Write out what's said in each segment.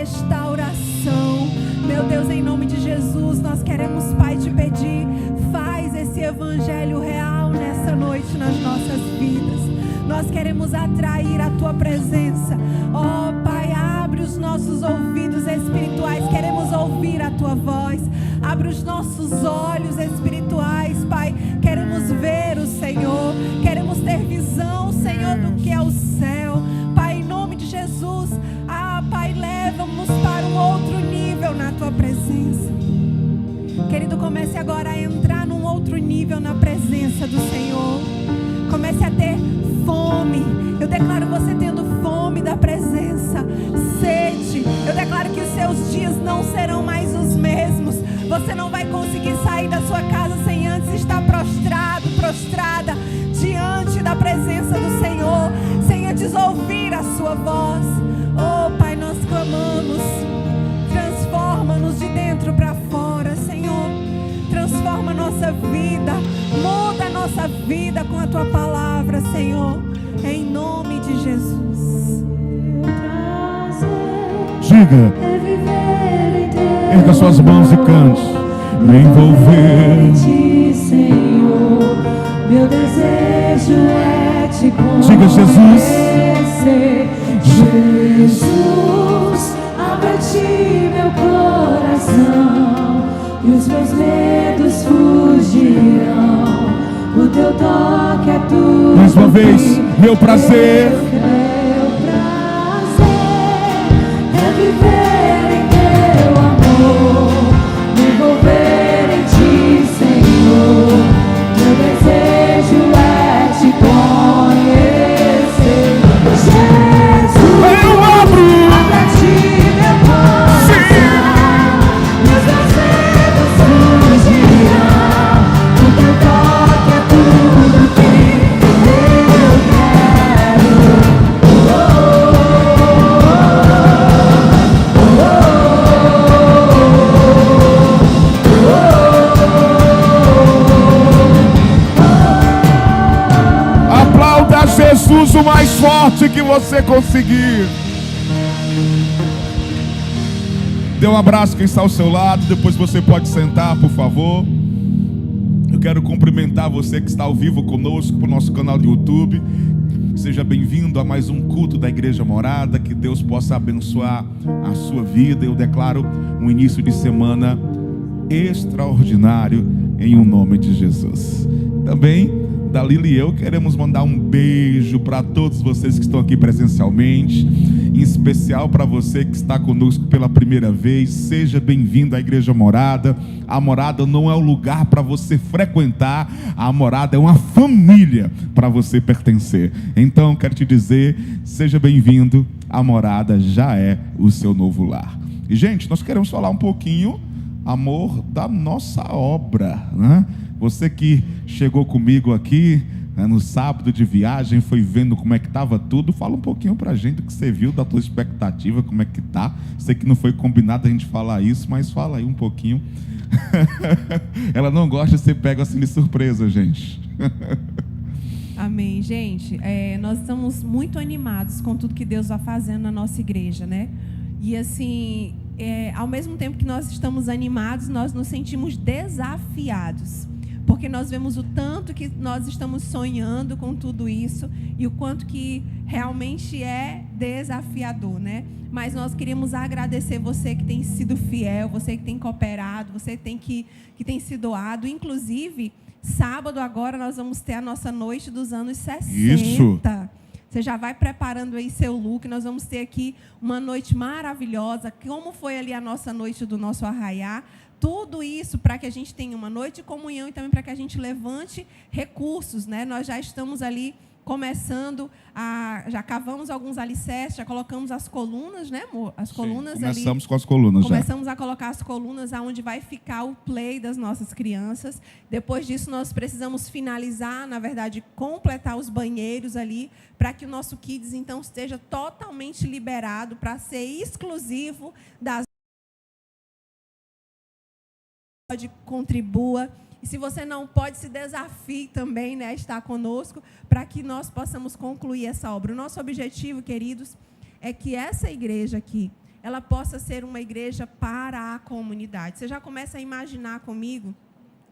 restauração. Meu Deus, em nome de Jesus, nós queremos, Pai, te pedir, faz esse evangelho real nessa noite nas nossas vidas. Nós queremos atrair a tua presença. Oh, Pai, abre os nossos ouvidos espirituais, queremos ouvir a tua voz. Abre os nossos olhos espirituais, Pai, queremos ver o Senhor, queremos ter visão, Senhor, do que é o céu. Pai, em nome de Jesus, Pai, leva-nos para um outro nível na tua presença. Querido, comece agora a entrar num outro nível na presença do Senhor. Comece a ter fome. Eu declaro você tendo fome da presença, sede. Eu declaro que os seus dias não serão mais os mesmos. Você não vai conseguir sair da sua casa sem antes estar prostrado, prostrada diante da presença do Senhor, sem antes ouvir a sua voz. Oh, Pai, nós clamamos, transforma-nos de dentro para fora, Senhor. Transforma a nossa vida, muda a nossa vida com a tua palavra, Senhor, em nome de Jesus. Diga, erga suas mãos e cante. Me envolver, Senhor, meu desejo é te conhecer. Diga, Jesus. Jesus, abre a ti meu coração e os meus medos fugirão. O teu toque é tudo. Mais uma vez, meu prazer. Meu prazer é viver em teu amor, me envolver em ti, Senhor. Meu desejo é te conhecer. Jesus, Eu abro. abre a ti meu coração, meus medos fugirão. O teu toque é tudo que eu quero. Aplauda Jesus o mais forte que você conseguir. Dê um abraço quem está ao seu lado. Depois você pode sentar, por favor. Eu quero cumprimentar você que está ao vivo conosco para o nosso canal do YouTube. Seja bem-vindo a mais um culto da Igreja Morada. Que Deus possa abençoar a sua vida. Eu declaro um início de semana extraordinário em nome de Jesus. Também Dalila e eu queremos mandar um beijo para todos vocês que estão aqui presencialmente, em especial para você que está conosco pela primeira vez. Seja bem-vindo à Igreja Morada. A Morada não é um lugar para você frequentar, a Morada é uma família para você pertencer. Então quero te dizer, seja bem-vindo, a Morada já é o seu novo lar. E gente, nós queremos falar um pouquinho, amor, da nossa obra, né? Você que chegou comigo aqui, né, no sábado de viagem, foi vendo como é que estava tudo. Fala um pouquinho pra gente do que você viu, da tua expectativa, como é que tá. Sei que não foi combinado a gente falar isso, mas fala aí um pouquinho. Ela não gosta de ser pego assim de surpresa, gente. Amém, gente. Nós estamos muito animados com tudo que Deus vai fazendo na nossa igreja, né? E assim, ao mesmo tempo que nós estamos animados, nós nos sentimos desafiados. Porque nós vemos o tanto que nós estamos sonhando com tudo isso e o quanto que realmente é desafiador, né? Mas nós queríamos agradecer você que tem sido fiel, você que tem cooperado, você que tem se doado. Inclusive, sábado agora nós vamos ter a nossa noite dos anos 60. Isso. Você já vai preparando aí seu look. Nós vamos ter aqui uma noite maravilhosa. Como foi ali a nossa noite do nosso arraiá. Tudo isso para que a gente tenha uma noite de comunhão e também para que a gente levante recursos, né? Nós já estamos ali começando já cavamos alguns alicerces, já colocamos as colunas, né, amor? As colunas ali. Começamos com as colunas já. Começamos a colocar as colunas aonde vai ficar o play das nossas crianças. Depois disso, nós precisamos finalizar, na verdade, completar os banheiros ali, para que o nosso Kids, então, esteja totalmente liberado para ser exclusivo das... Contribua. E se você não pode, se desafie também, né, a estar conosco, para que nós possamos concluir essa obra. O nosso objetivo, queridos, é que essa igreja aqui, ela possa ser uma igreja para a comunidade. Você já começa a imaginar comigo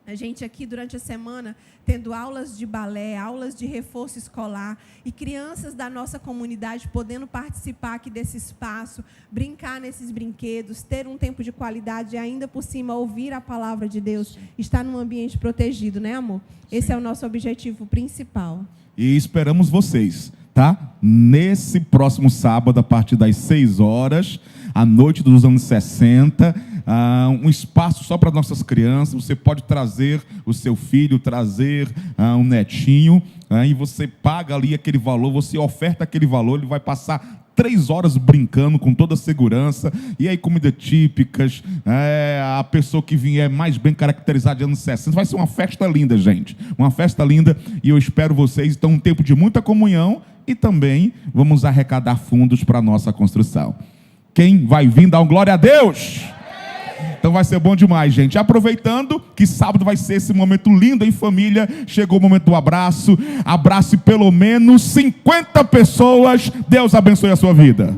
a gente aqui durante a semana tendo aulas de balé, aulas de reforço escolar e crianças da nossa comunidade podendo participar aqui desse espaço, brincar nesses brinquedos, ter um tempo de qualidade e ainda por cima ouvir a palavra de Deus, estar num ambiente protegido, né, amor? Esse é o nosso objetivo principal. E esperamos vocês, tá? Nesse próximo sábado, a partir das 6 horas, à noite dos anos 60, um espaço só para nossas crianças. Você pode trazer o seu filho, trazer um netinho, e você paga ali aquele valor, você oferta aquele valor, ele vai passar 3 horas brincando com toda a segurança, e aí comida típicas, a pessoa que vier mais bem caracterizada de anos 60, vai ser uma festa linda, gente, uma festa linda, e eu espero vocês. Então, um tempo de muita comunhão, e também vamos arrecadar fundos para a nossa construção. Quem vai vir dar um glória a Deus? Então vai ser bom demais, gente. Aproveitando que sábado vai ser esse momento lindo em família, chegou o momento do abraço. Abrace pelo menos 50 pessoas. Deus abençoe a sua vida.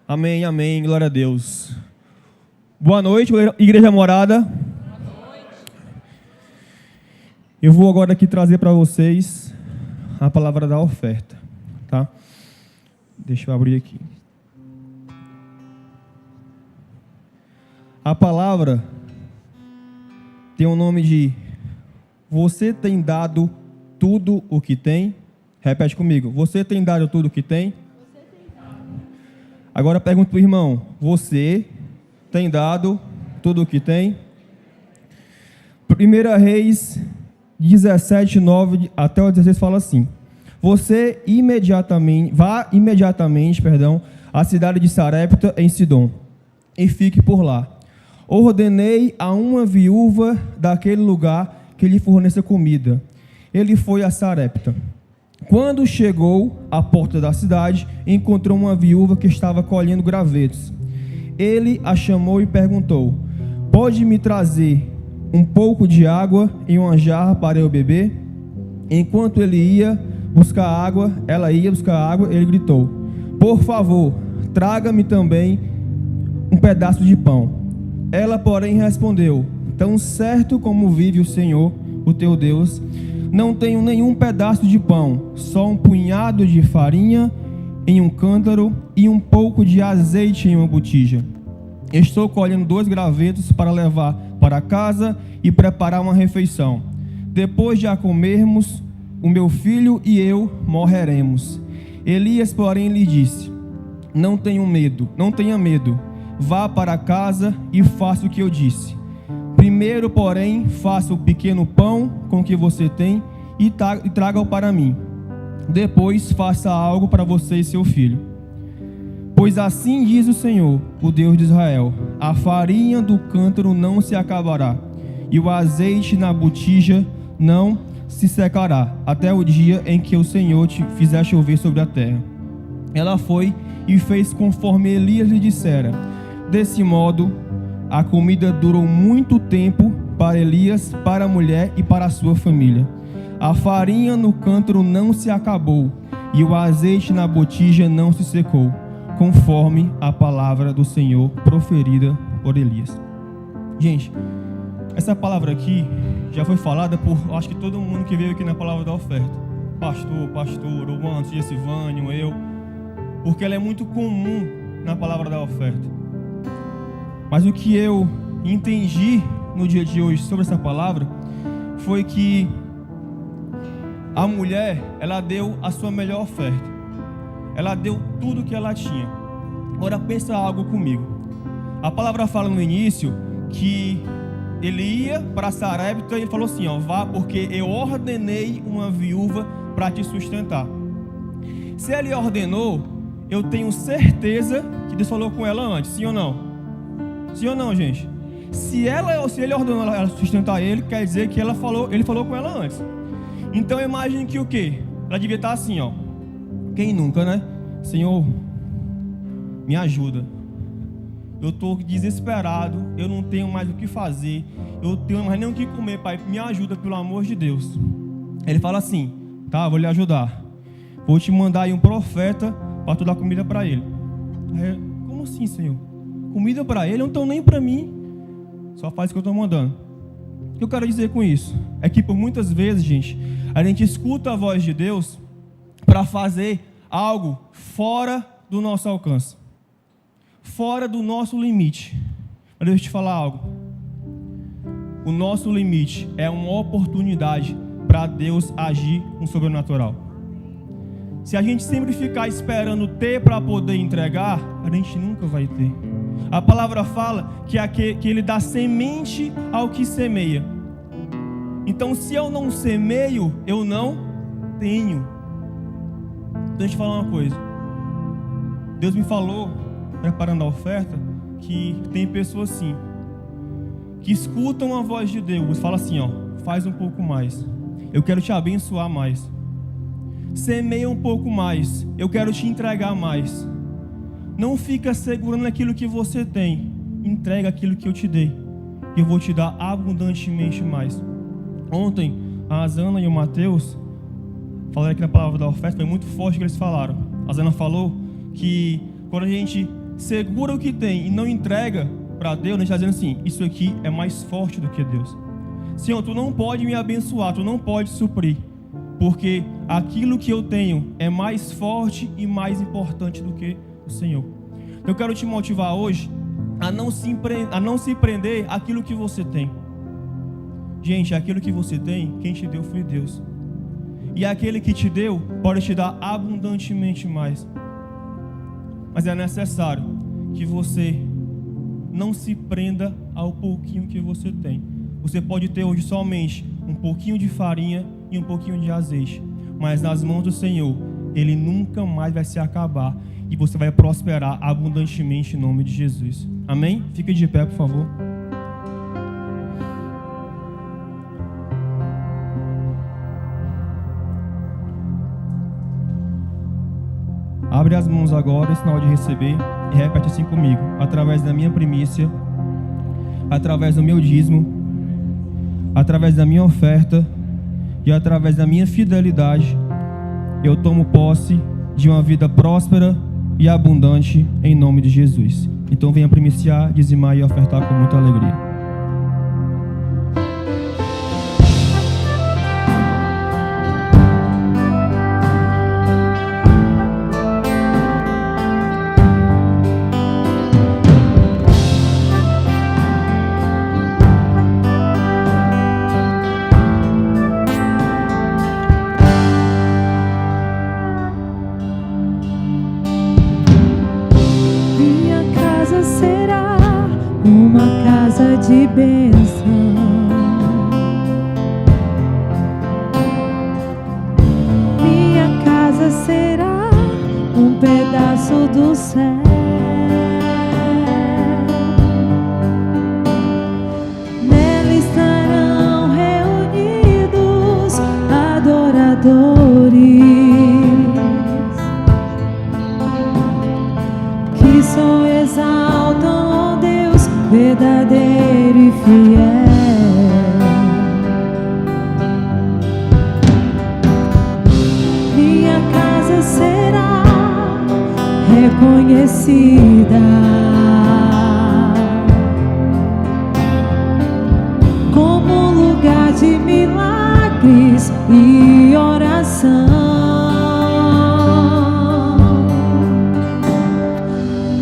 Amém, amém, glória a Deus. Boa noite, Igreja Morada. Boa noite. Eu vou agora aqui trazer para vocês a palavra da oferta, tá? Deixa eu abrir aqui. A palavra tem o nome de Você tem dado tudo o que tem? Repete comigo. Você tem dado tudo o que tem? Agora pergunto para o irmão, você tem dado tudo o que tem? 1 Reis 17, 9 até o 16 fala assim: Vá imediatamente, à cidade de Sarepta em Sidom, e fique por lá. Ordenei a uma viúva daquele lugar que lhe forneça comida. Ele foi a Sarepta. Quando chegou à porta da cidade, encontrou uma viúva que estava colhendo gravetos. Ele a chamou e perguntou: Pode me trazer um pouco de água em uma jarra para eu beber? Enquanto ela ia buscar água, ele gritou: Por favor, traga-me também um pedaço de pão. Ela, porém, respondeu: Tão certo como vive o Senhor, o teu Deus, não tenho nenhum pedaço de pão, só um punhado de farinha em um cântaro e um pouco de azeite em uma botija. Estou colhendo 2 gravetos para levar para casa e preparar uma refeição. Depois de a comermos, o meu filho e eu morreremos. Elias, porém, lhe disse: Não tenha medo. Vá para casa e faça o que eu disse. Primeiro, porém, faça o pequeno pão com que você tem e traga-o para mim. Depois, faça algo para você e seu filho. Pois assim diz o Senhor, o Deus de Israel: a farinha do cântaro não se acabará, e o azeite na botija não se secará, até o dia em que o Senhor te fizer chover sobre a terra. Ela foi e fez conforme Elias lhe dissera. Desse modo, a comida durou muito tempo para Elias, para a mulher e para a sua família. A farinha no cântaro não se acabou e o azeite na botija não se secou, conforme a palavra do Senhor proferida por Elias. Gente, essa palavra aqui já foi falada por, acho que todo mundo que veio aqui na palavra da oferta. Pastor, o Manso, Silvânio, eu. Porque ela é muito comum na palavra da oferta. Mas o que eu entendi no dia de hoje sobre essa palavra foi que a mulher, ela deu a sua melhor oferta. Ela deu tudo que ela tinha. Agora pensa algo comigo. A palavra fala no início que ele ia para Sarepta e ele falou assim, ó, vá porque eu ordenei uma viúva para te sustentar. Se ele ordenou, eu tenho certeza que Deus falou com ela antes, sim ou não? Sim ou não, gente? Se ele ordenou ela sustentar ele, quer dizer que ele falou com ela antes. Então imagine que o quê? Ela devia estar assim, ó. Quem nunca, né? Senhor, me ajuda. Eu estou desesperado, eu não tenho mais o que fazer, eu não tenho mais nem o que comer, Pai, me ajuda pelo amor de Deus. Ele fala assim, tá, vou lhe ajudar. Vou te mandar aí um profeta para tu dar comida para ele. Aí, como assim, Senhor? Comida para ele? Não estão nem para mim. Só faz o que eu estou mandando. O que eu quero dizer com isso? É que por muitas vezes, gente, a gente escuta a voz de Deus para fazer algo fora do nosso alcance, fora do nosso limite. Mas deixa eu te falar algo. O nosso limite é uma oportunidade para Deus agir no sobrenatural. Se a gente sempre ficar esperando ter para poder entregar, a gente nunca vai ter. A palavra fala que Ele dá semente ao que semeia. Então, se eu não semeio, eu não tenho. Então, deixa eu te falar uma coisa. Deus me falou, preparando a oferta, que tem pessoas assim, que escutam a voz de Deus, fala assim, ó, faz um pouco mais. Eu quero te abençoar mais. Semeia um pouco mais. Eu quero te entregar mais. Não fica segurando aquilo que você tem. Entrega aquilo que eu te dei. E eu vou te dar abundantemente mais. Ontem, a Zana e o Mateus falaram aqui na palavra da oferta. Foi muito forte o que eles falaram. A Zana falou que quando a gente segura o que tem e não entrega para Deus, a gente está dizendo assim, isso aqui é mais forte do que Deus. Senhor, tu não pode me abençoar, tu não pode suprir, porque aquilo que eu tenho é mais forte e mais importante do que o Senhor. Eu quero te motivar hoje a não se prender àquilo que você tem. Gente, aquilo que você tem, quem te deu foi Deus. E aquele que te deu pode te dar abundantemente mais. Mas é necessário que você não se prenda ao pouquinho que você tem. Você pode ter hoje somente um pouquinho de farinha e um pouquinho de azeite, mas nas mãos do Senhor, ele nunca mais vai se acabar e você vai prosperar abundantemente em nome de Jesus. Amém? Fica de pé, por favor. Abre as mãos agora em sinal de receber e repete assim comigo. Através da minha primícia, através do meu dízimo, através da minha oferta e através da minha fidelidade, eu tomo posse de uma vida próspera e abundante em nome de Jesus. Então venha primiciar, dizimar e ofertar com muita alegria. De bênção, minha casa será um pedaço do céu. Nela estarão reunidos adoradores. só exaltam, ó Deus, verdadeiro e fiel. Minha casa será reconhecida como lugar de milagres e oração,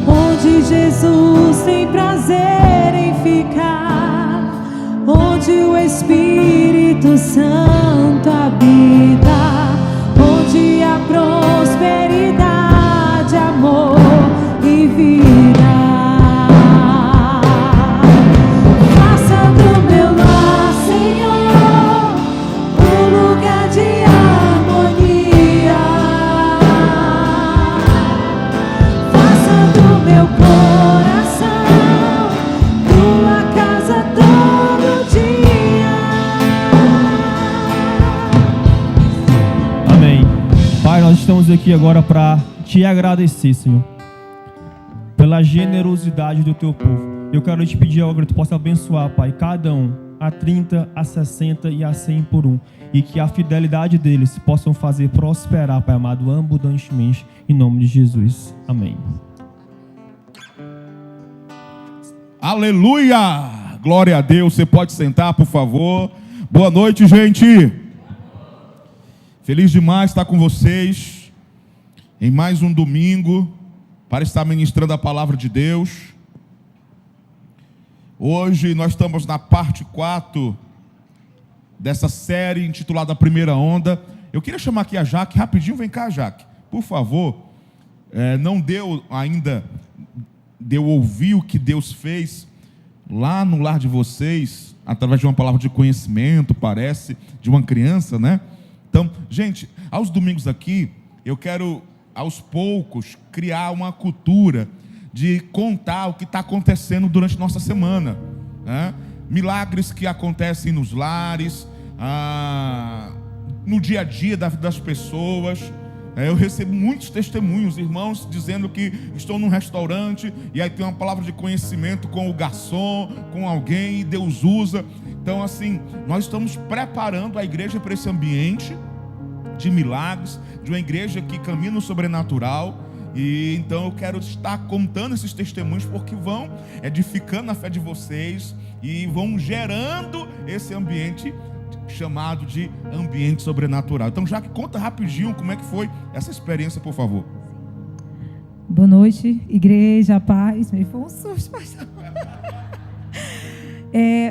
onde Jesus tem prazer em ficar, onde o Espírito Santo habita, onde há prosperidade, amor e vida. Faça do meu lar, Senhor, um lugar de harmonia. Faça do meu coração tua casa todo dia. Amém. Pai, nós estamos aqui agora para te agradecer, Senhor, pela generosidade do teu povo. Eu quero te pedir agora que tu possa abençoar, Pai, cada um, a 30, a 60 e a 100 por um, e que a fidelidade deles possam fazer prosperar, Pai amado, abundantemente, em nome de Jesus. Amém. Aleluia! Glória a Deus. Você pode sentar, por favor. Boa noite, gente. Feliz demais estar com vocês em mais um domingo para estar ministrando a palavra de Deus. Hoje nós estamos na parte 4 dessa série intitulada A Primeira Onda. Eu queria chamar aqui a Jaque, rapidinho, vem cá, Jaque, por favor. Não deu ainda de eu ouvir o que Deus fez lá no lar de vocês, através de uma palavra de conhecimento, parece, de uma criança, né? Então, gente, aos domingos aqui, eu quero, aos poucos, criar uma cultura de contar o que está acontecendo durante nossa semana, né? Milagres que acontecem nos lares, no dia a dia da vida das pessoas. Eu recebo muitos testemunhos, irmãos dizendo que estão num restaurante e aí tem uma palavra de conhecimento com o garçom, com alguém, e Deus usa. Então, assim, nós estamos preparando a igreja para esse ambiente de milagres, de uma igreja que caminha no sobrenatural. E então eu quero estar contando esses testemunhos, porque vão edificando a fé de vocês e vão gerando esse ambiente chamado de ambiente sobrenatural. Então, já que conta rapidinho como é que foi essa experiência, por favor. Boa noite, igreja, paz. Me foi um susto, pastor.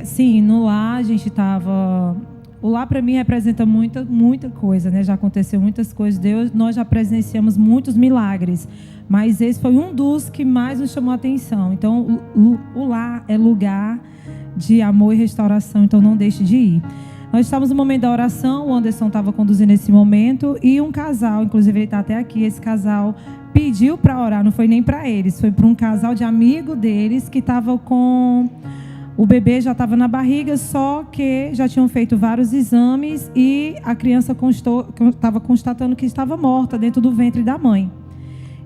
Sim, no lar a gente estava... O lar para mim representa muita coisa, né? Já aconteceu muitas coisas. Nós já presenciamos muitos milagres, mas esse foi um dos que mais nos chamou a atenção. Então, o lar é lugar de amor e restauração, então não deixe de ir. Nós estávamos no momento da oração, o Anderson estava conduzindo esse momento, e um casal, inclusive ele está até aqui, esse casal pediu para orar, não foi nem para eles, foi para um casal de amigo deles que estava com... O bebê já estava na barriga, só que já tinham feito vários exames e a criança estava constatando que estava morta dentro do ventre da mãe.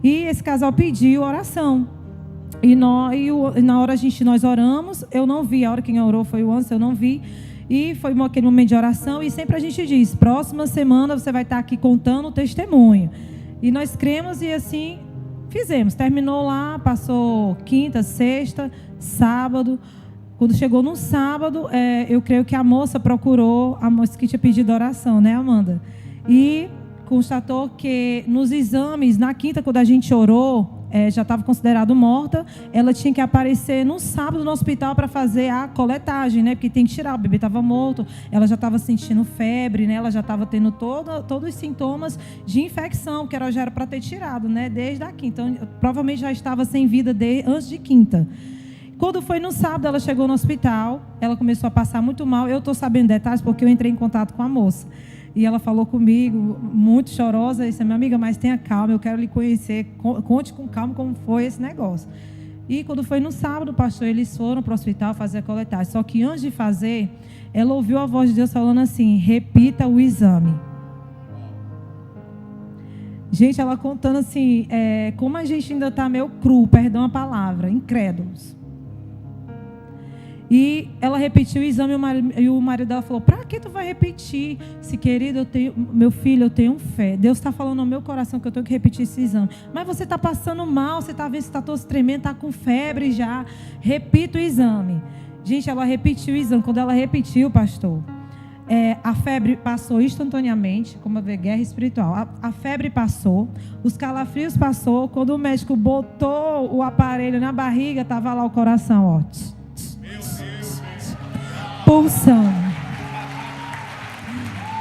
E esse casal pediu oração. E na hora nós oramos, eu não vi, a hora quem orou foi o Anderson, eu não vi. E foi aquele momento de oração, e sempre a gente diz, próxima semana você vai estar aqui contando o testemunho. E nós cremos e assim fizemos. Terminou lá, passou quinta, sexta, sábado. Quando chegou no sábado, eu creio que a moça procurou, a moça que tinha pedido oração, né, Amanda? E constatou que nos exames, na quinta, quando a gente orou, já estava considerado morta, ela tinha que aparecer no sábado no hospital para fazer a coletagem, né? Porque tem que tirar, o bebê estava morto, ela já estava sentindo febre, né? Ela já estava tendo todos os sintomas de infecção, que ela já era para ter tirado, né? Desde a quinta. Então, provavelmente já estava sem vida antes de quinta. Quando foi no sábado, ela chegou no hospital, ela começou a passar muito mal. Eu estou sabendo detalhes porque eu entrei em contato com a moça. E ela falou comigo, muito chorosa, disse, minha amiga, mas tenha calma, eu quero lhe conhecer, conte com calma como foi esse negócio. E quando foi no sábado, pastor, eles foram para o hospital fazer a coletagem. Só que antes de fazer, ela ouviu a voz de Deus falando assim, repita o exame. Gente, ela contando assim, como a gente ainda está meio cru, perdão a palavra, incrédulos. E ela repetiu o exame e o marido dela falou: pra que tu vai repetir? Se, querido, meu filho, eu tenho fé. Deus está falando no meu coração que eu tenho que repetir esse exame. Mas você está passando mal, você está vendo se está todo tremendo, está com febre já. Repita o exame. Gente, ela repetiu o exame. Quando ela repetiu, pastor, a febre passou instantaneamente, como a guerra espiritual. A febre passou, os calafrios passou. Quando o médico botou o aparelho na barriga, estava lá o coração, ó. Pulsando.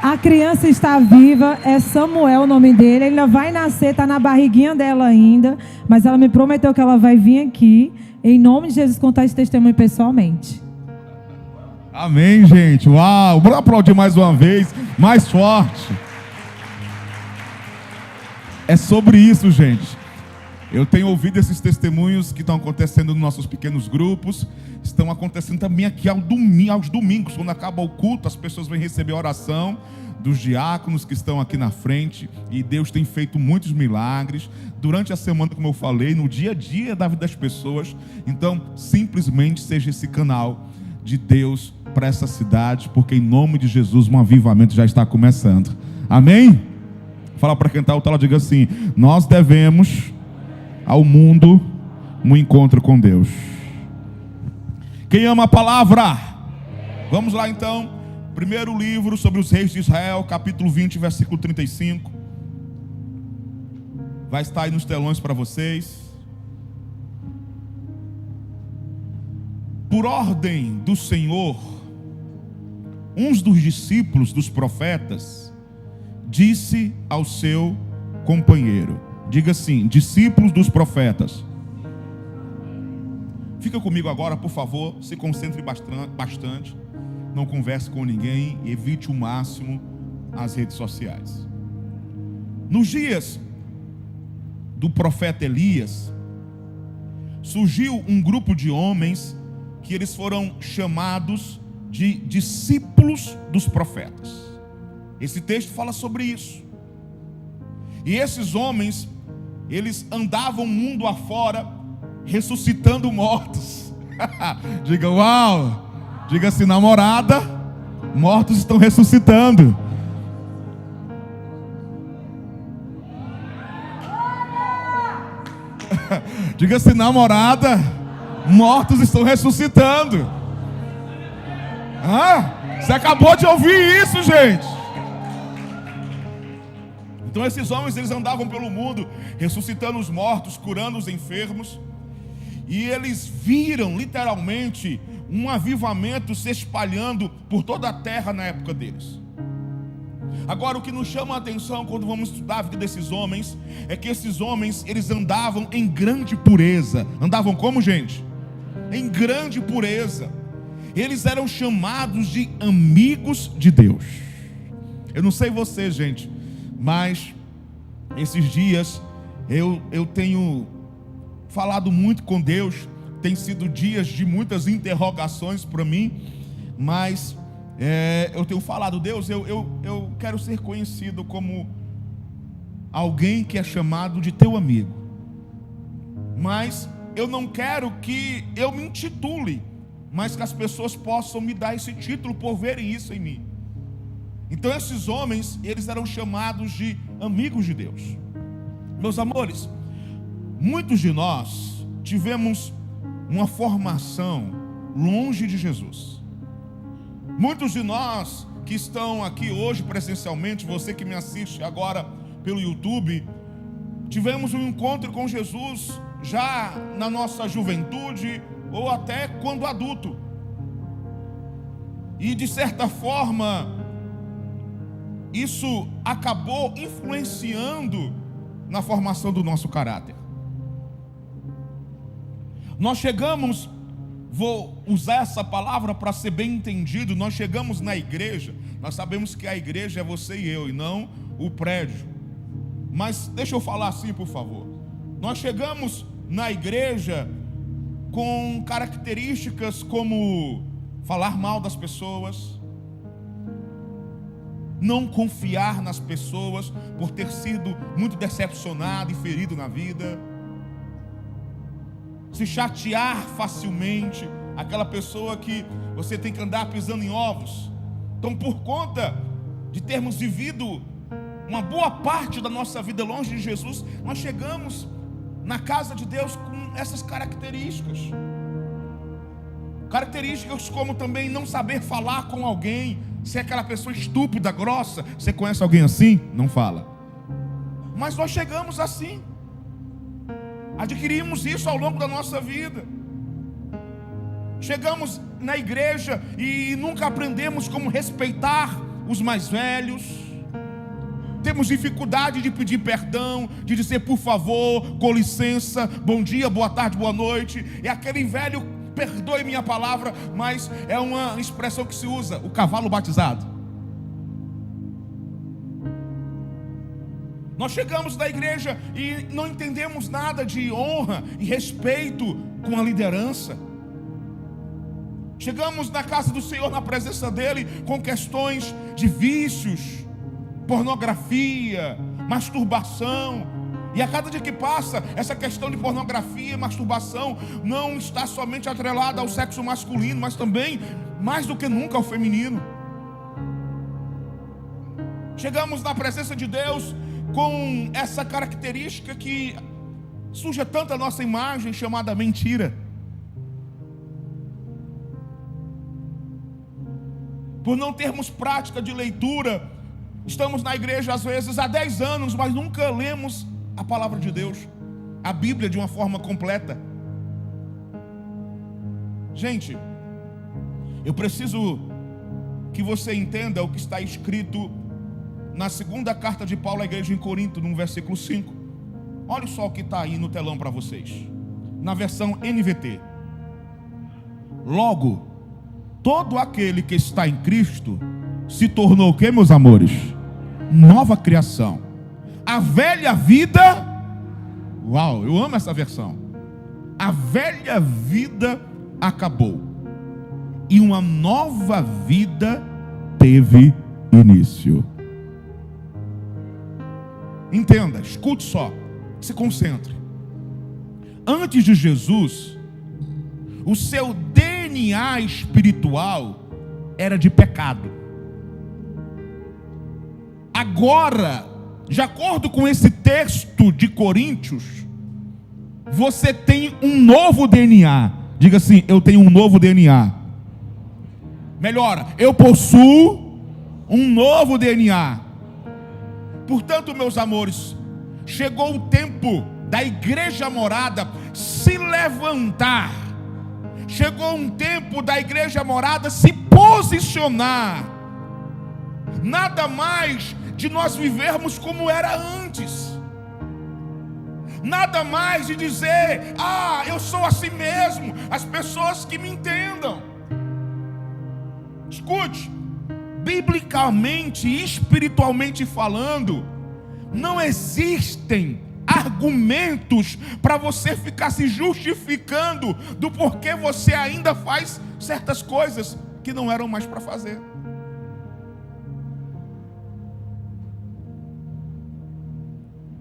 A criança está viva, é Samuel o nome dele, ele ainda vai nascer, está na barriguinha dela ainda, mas ela me prometeu que ela vai vir aqui, em nome de Jesus, contar esse testemunho pessoalmente. Amém, gente. Uau, vamos aplaudir mais uma vez, mais forte. É sobre isso, gente. Eu tenho ouvido esses testemunhos que estão acontecendo nos nossos pequenos grupos, estão acontecendo também aqui aos domingos, quando acaba o culto, as pessoas vêm receber a oração dos diáconos que estão aqui na frente, e Deus tem feito muitos milagres, durante a semana, como eu falei, no dia a dia da vida das pessoas. Então, simplesmente seja esse canal de Deus para essa cidade, porque em nome de Jesus, um avivamento já está começando. Amém? Fala para quem está ao tela, diga assim: nós devemos ao mundo um encontro com Deus. Quem ama a palavra? Vamos lá então. Primeiro livro sobre os reis de Israel, capítulo 20, versículo 35. Vai estar aí nos telões para vocês. Por ordem do Senhor, uns dos discípulos dos profetas disse ao seu companheiro. Diga assim: discípulos dos profetas. Fica comigo agora, por favor. Se concentre bastante. Não converse com ninguém. Evite o máximo as redes sociais. Nos dias do profeta Elias, surgiu um grupo de homens que eles foram chamados de discípulos dos profetas. Esse texto fala sobre isso. E esses homens, eles andavam mundo afora, ressuscitando mortos. Diga uau. Diga assim: namorada, mortos estão ressuscitando. Diga assim: namorada, mortos estão ressuscitando. Você acabou de ouvir isso, gente. Então esses homens, eles andavam pelo mundo, ressuscitando os mortos, curando os enfermos. E eles viram, literalmente, um avivamento se espalhando por toda a terra na época deles. Agora, o que nos chama a atenção quando vamos estudar a vida desses homens, é que esses homens, eles andavam em grande pureza. Andavam como, gente? Em grande pureza. Eles eram chamados de amigos de Deus. Eu não sei você, gente, mas esses dias eu tenho falado muito com Deus. Tem sido dias de muitas interrogações para mim, mas eu tenho falado: Deus, eu quero ser conhecido como alguém que é chamado de teu amigo, mas eu não quero que eu me intitule, mas que as pessoas possam me dar esse título por verem isso em mim. Então esses homens, eles eram chamados de amigos de Deus. Meus amores, muitos de nós tivemos uma formação longe de Jesus. Muitos de nós que estão aqui hoje presencialmente, você que me assiste agora pelo YouTube, tivemos um encontro com Jesus já na nossa juventude ou até quando adulto. E de certa forma, isso acabou influenciando na formação do nosso caráter. Nós chegamos, vou usar essa palavra para ser bem entendido, nós chegamos na igreja, nós sabemos que a igreja é você e eu, e não o prédio. Mas deixa eu falar assim, por favor. Nós chegamos na igreja com características como falar mal das pessoas, não confiar nas pessoas por ter sido muito decepcionado e ferido na vida, se chatear facilmente, aquela pessoa que você tem que andar pisando em ovos. Então, por conta de termos vivido uma boa parte da nossa vida longe de Jesus, nós chegamos na casa de Deus com essas características. Características como também não saber falar com alguém, ser aquela pessoa estúpida, grossa. Você conhece alguém assim? Não fala. Mas nós chegamos assim. Adquirimos isso ao longo da nossa vida. Chegamos na igreja e nunca aprendemos como respeitar os mais velhos. Temos dificuldade de pedir perdão, de dizer por favor, com licença, bom dia, boa tarde, boa noite. É aquele velho, perdoe minha palavra, mas é uma expressão que se usa, o cavalo batizado. Nós chegamos na igreja e não entendemos nada de honra e respeito com a liderança. Chegamos na casa do Senhor, na presença dele, com questões de vícios, pornografia, masturbação. E a cada dia que passa, essa questão de pornografia e masturbação não está somente atrelada ao sexo masculino, mas também, mais do que nunca, ao feminino. Chegamos na presença de Deus com essa característica que suja tanto a nossa imagem, chamada mentira. Por não termos prática de leitura, estamos na igreja às vezes há 10 anos, mas nunca lemos a palavra de Deus, a Bíblia, de uma forma completa. Gente, eu preciso que você entenda o que está escrito na segunda carta de Paulo à igreja em Corinto, no versículo 5. Olha só o que está aí no telão para vocês, na versão NVT. Logo, todo aquele que está em Cristo se tornou o que, meus amores? Nova criação. A velha vida, uau, eu amo essa versão. A velha vida acabou e uma nova vida teve início. Entenda, escute só, se concentre. Antes de Jesus, o seu DNA espiritual era de pecado. Agora, de acordo com esse texto de Coríntios, você tem um novo DNA. Diga assim, eu tenho um novo DNA. Melhora, eu possuo um novo DNA. Portanto, meus amores, chegou o tempo da igreja morada se levantar. Chegou um tempo da igreja morada se posicionar. Nada mais de nós vivermos como era antes. Nada mais de dizer, eu sou assim mesmo, as pessoas que me entendam. Escute, biblicamente e espiritualmente falando, não existem argumentos para você ficar se justificando do porquê você ainda faz certas coisas que não eram mais para fazer.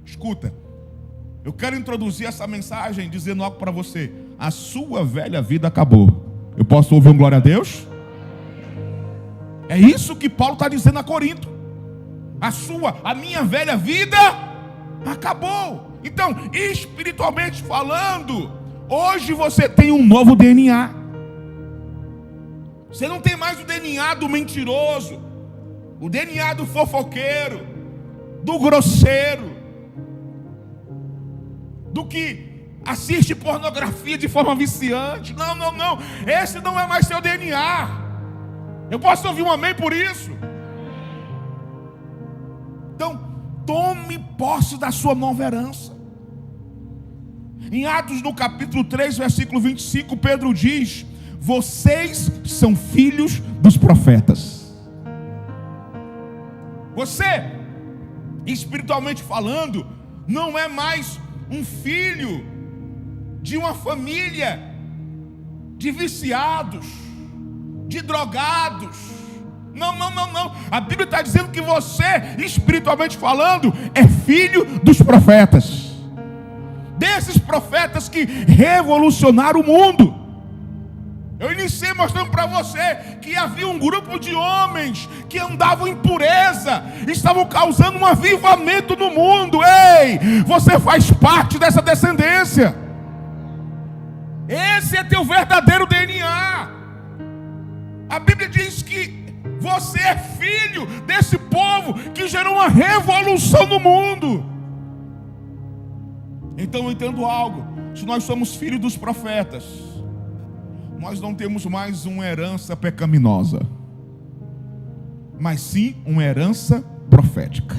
Escuta, eu quero introduzir essa mensagem dizendo algo para você. A sua velha vida acabou. Eu posso ouvir um glória a Deus? É isso que Paulo está dizendo a Corinto. A minha velha vida acabou. Então, espiritualmente falando, hoje você tem um novo DNA. Você não tem mais o DNA do mentiroso, o DNA do fofoqueiro, do grosseiro, do que assiste pornografia de forma viciante. Não. Esse não é mais seu DNA. Eu posso ouvir um amém por isso? Então, tome posse da sua nova herança. Em Atos, no capítulo 3, versículo 25, Pedro diz: vocês são filhos dos profetas. Você, espiritualmente falando, não é mais um filho de uma família de viciados, de drogados, Não. A Bíblia está dizendo que você, espiritualmente falando, é filho dos profetas. Desses profetas que revolucionaram o mundo. Eu iniciei mostrando para você que havia um grupo de homens que andavam em pureza, estavam causando um avivamento no mundo. Ei, você faz parte dessa descendência. Esse é teu verdadeiro DNA. A Bíblia diz que você é filho desse povo que gerou uma revolução no mundo. Então eu entendo algo. Se nós somos filhos dos profetas, nós não temos mais uma herança pecaminosa, mas sim uma herança profética.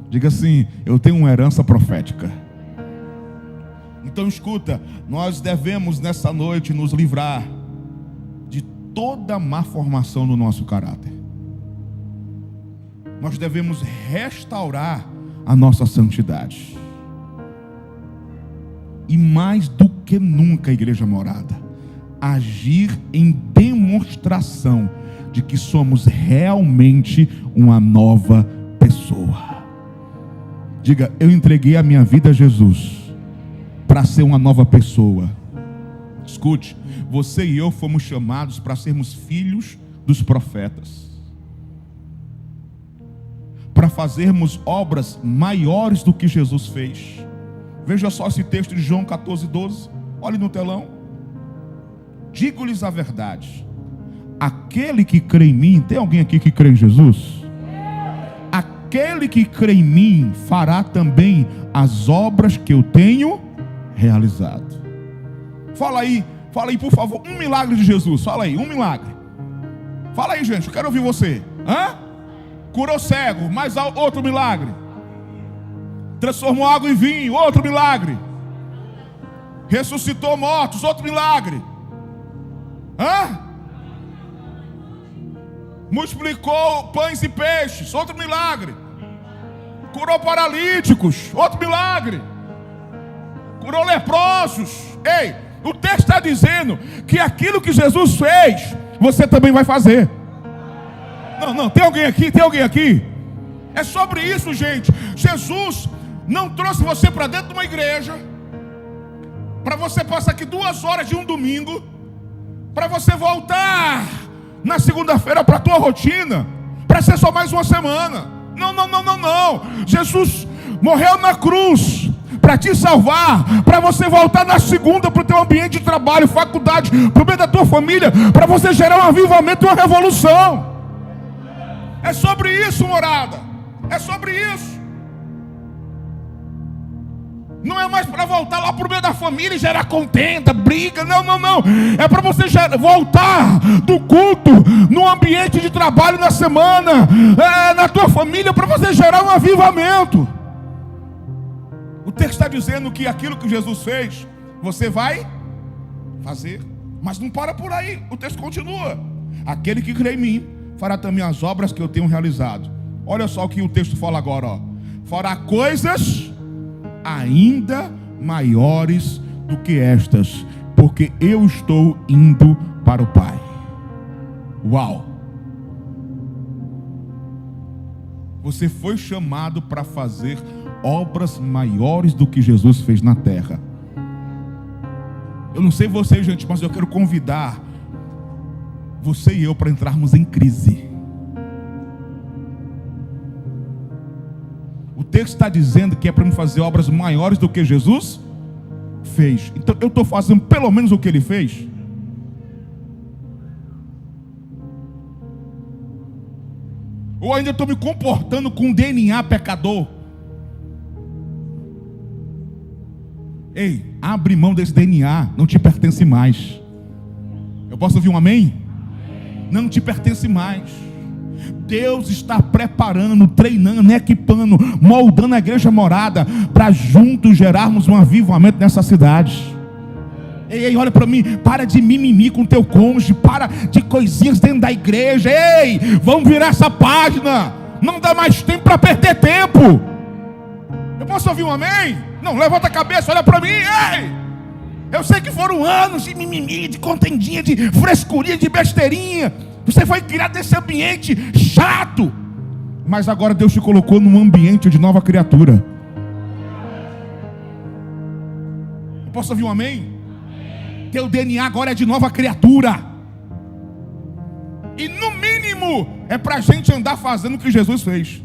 Diga assim: eu tenho uma herança profética. Então escuta, nós devemos nessa noite nos livrar de toda má formação no nosso caráter. Nós devemos restaurar a nossa santidade. E mais do que nunca, igreja morada, agir em demonstração de que somos realmente uma nova pessoa. Diga: eu entreguei a minha vida a Jesus para ser uma nova pessoa. Escute, você e eu fomos chamados para sermos filhos dos profetas, para fazermos obras maiores do que Jesus fez. Veja só esse texto de João 14:12. Olhe no telão. Digo-lhes a verdade: aquele que crê em mim, tem alguém aqui que crê em Jesus? Aquele que crê em mim fará também as obras que eu tenho realizado. Fala aí, por favor, um milagre de Jesus. Fala aí, um milagre. Fala aí, gente, eu quero ouvir você. Curou cego, mais outro milagre. Transformou água em vinho, outro milagre. Ressuscitou mortos, outro milagre. Multiplicou pães e peixes, outro milagre. Curou paralíticos, outro milagre. Curou leprosos. Ei, o texto está dizendo que aquilo que Jesus fez, você também vai fazer. Não, tem alguém aqui? É sobre isso, gente. Jesus não trouxe você para dentro de uma igreja para você passar aqui 2 horas de um domingo, para você voltar na segunda-feira para a tua rotina, para ser só mais uma semana. Não. Jesus morreu na cruz para te salvar, para você voltar na segunda para o teu ambiente de trabalho, faculdade, para o meio da tua família, para você gerar um avivamento e uma revolução. É sobre isso, morada. É sobre isso. Não é mais para voltar lá para o meio da família e gerar contenda, briga. Não. É para você voltar do culto no ambiente de trabalho na semana, na tua família, para você gerar um avivamento. O texto está dizendo que aquilo que Jesus fez, você vai fazer. Mas não para por aí. O texto continua: aquele que crê em mim fará também as obras que eu tenho realizado. Olha só o que o texto fala agora, fará coisas ainda maiores do que estas, porque eu estou indo para o Pai. Uau! Você foi chamado para fazer obras maiores do que Jesus fez na terra. Eu não sei você, gente, mas eu quero convidar você e eu para entrarmos em crise. O texto está dizendo que é para me fazer obras maiores do que Jesus fez. Então eu estou fazendo pelo menos o que ele fez. Ou ainda estou me comportando com DNA pecador. Ei, abre mão desse DNA, não te pertence mais. Eu posso ouvir um amém? Não te pertence mais. Deus está preparando, treinando, equipando, moldando a igreja morada para juntos gerarmos um avivamento nessa cidade. Ei, olha para mim, para de mimimi com teu cônjuge, para de coisinhas dentro da igreja. Ei, vamos virar essa página. Não dá mais tempo para perder tempo. Eu posso ouvir um amém? Não, levanta a cabeça, olha para mim. Ei, eu sei que foram anos de mimimi, de contendinha, de frescurinha, de besteirinha. Você foi criado nesse ambiente chato, mas agora Deus te colocou num ambiente de nova criatura. Eu posso ouvir um amém? Teu DNA agora é de nova criatura. E no mínimo é pra gente andar fazendo o que Jesus fez.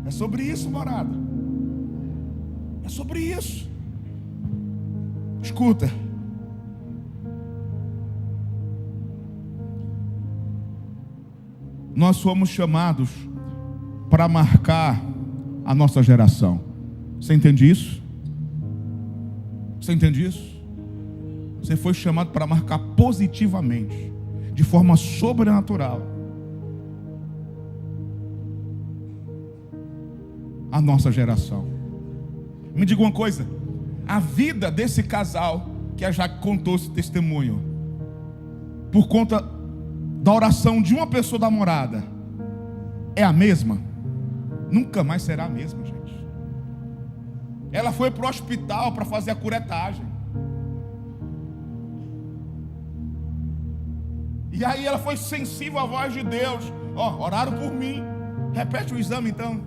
É sobre isso, morada. É sobre isso. Escuta. Nós somos chamados para marcar a nossa geração. Você entende isso? Você entende isso? Você foi chamado para marcar positivamente, de forma sobrenatural, a nossa geração. Me diga uma coisa: a vida desse casal, que a Jaque contou esse testemunho, por conta da oração de uma pessoa da morada, é a mesma? Nunca mais será a mesma, gente. Ela foi para o hospital para fazer a curetagem. E aí ela foi sensível à voz de Deus. Ó, oraram por mim. Repete o exame então.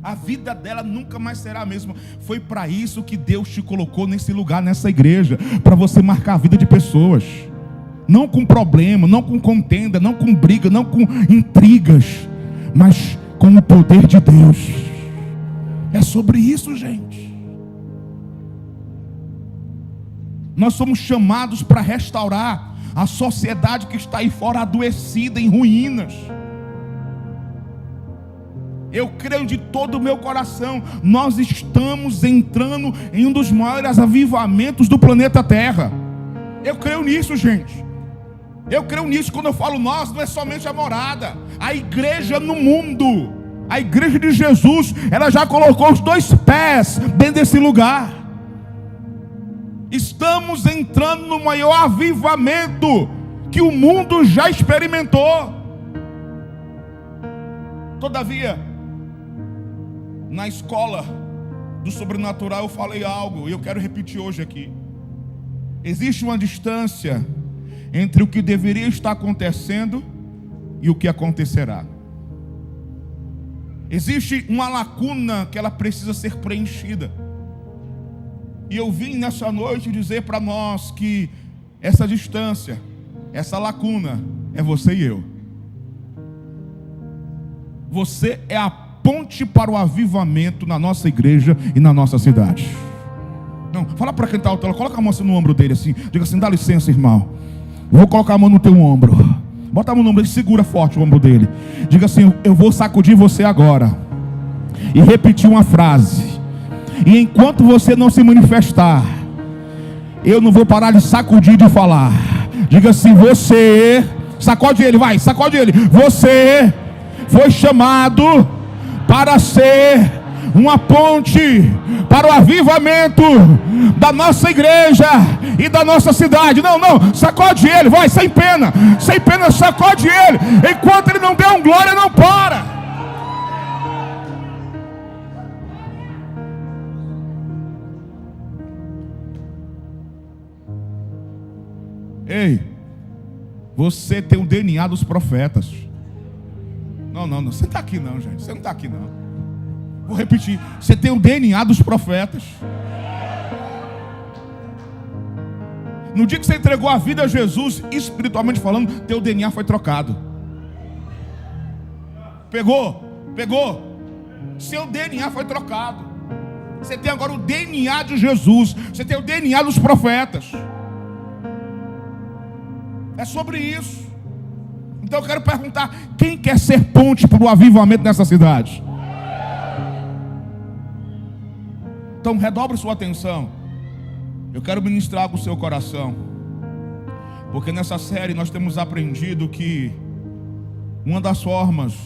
A vida dela nunca mais será a mesma. Foi para isso que Deus te colocou nesse lugar, nessa igreja, para você marcar a vida de pessoas. Não com problema, não com contenda, não com briga, não com intrigas, mas com o poder de Deus. É sobre isso, gente. Nós somos chamados para restaurar a sociedade que está aí fora adoecida, em ruínas. Eu creio de todo o meu coração, nós estamos entrando em um dos maiores avivamentos do planeta Terra. Eu creio nisso, gente. Eu creio nisso. Quando eu falo nós, não é somente a morada, a igreja no mundo, a igreja de Jesus, ela já colocou os 2 pés dentro desse lugar. Estamos entrando no maior avivamento que o mundo já experimentou. Todavia, na escola do sobrenatural eu falei algo, e eu quero repetir hoje aqui. Existe uma distância entre o que deveria estar acontecendo e o que acontecerá. Existe uma lacuna que ela precisa ser preenchida. E eu vim nessa noite dizer para nós que essa distância, essa lacuna, é você e eu. Você é a ponte para o avivamento na nossa igreja e na nossa cidade. Não, fala para quem está ao teu lado, coloca a mão assim no ombro dele assim, diga assim: dá licença, irmão, eu vou colocar a mão no teu ombro. Bota a mão no ombro dele, segura forte o ombro dele. Diga assim: eu vou sacudir você agora. E repetir uma frase. E enquanto você não se manifestar, eu não vou parar de sacudir, de falar. Diga assim: você, sacode ele, vai, sacode ele. Você foi chamado para ser uma ponte para o avivamento da nossa igreja e da nossa cidade. Não, sacode ele, vai, sem pena, sacode ele. Enquanto ele não der um glória, não para. Ei, você tem o DNA dos profetas. Não, você não está aqui não, gente. Você não está aqui não. Vou repetir. Você tem o DNA dos profetas. No dia que você entregou a vida a Jesus, espiritualmente falando, teu DNA foi trocado. Pegou? Seu DNA foi trocado. Você tem agora o DNA de Jesus. Você tem o DNA dos profetas. É sobre isso. Então eu quero perguntar: quem quer ser ponte para o avivamento nessa cidade? Então redobre sua atenção. Eu quero ministrar algo no seu coração, porque nessa série nós temos aprendido que uma das formas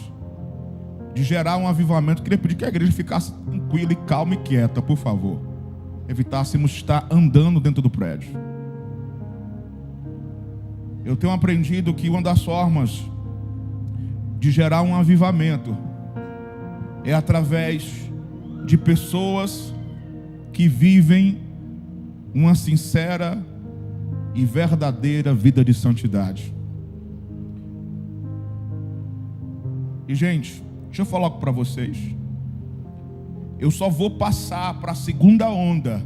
de gerar um avivamento, eu queria pedir que a igreja ficasse tranquila e calma e quieta, por favor. Evitássemos estar andando dentro do prédio. Eu tenho aprendido que uma das formas de gerar um avivamento é através de pessoas que vivem uma sincera e verdadeira vida de santidade. E gente, deixa eu falar algo para vocês. Eu só vou passar para a segunda onda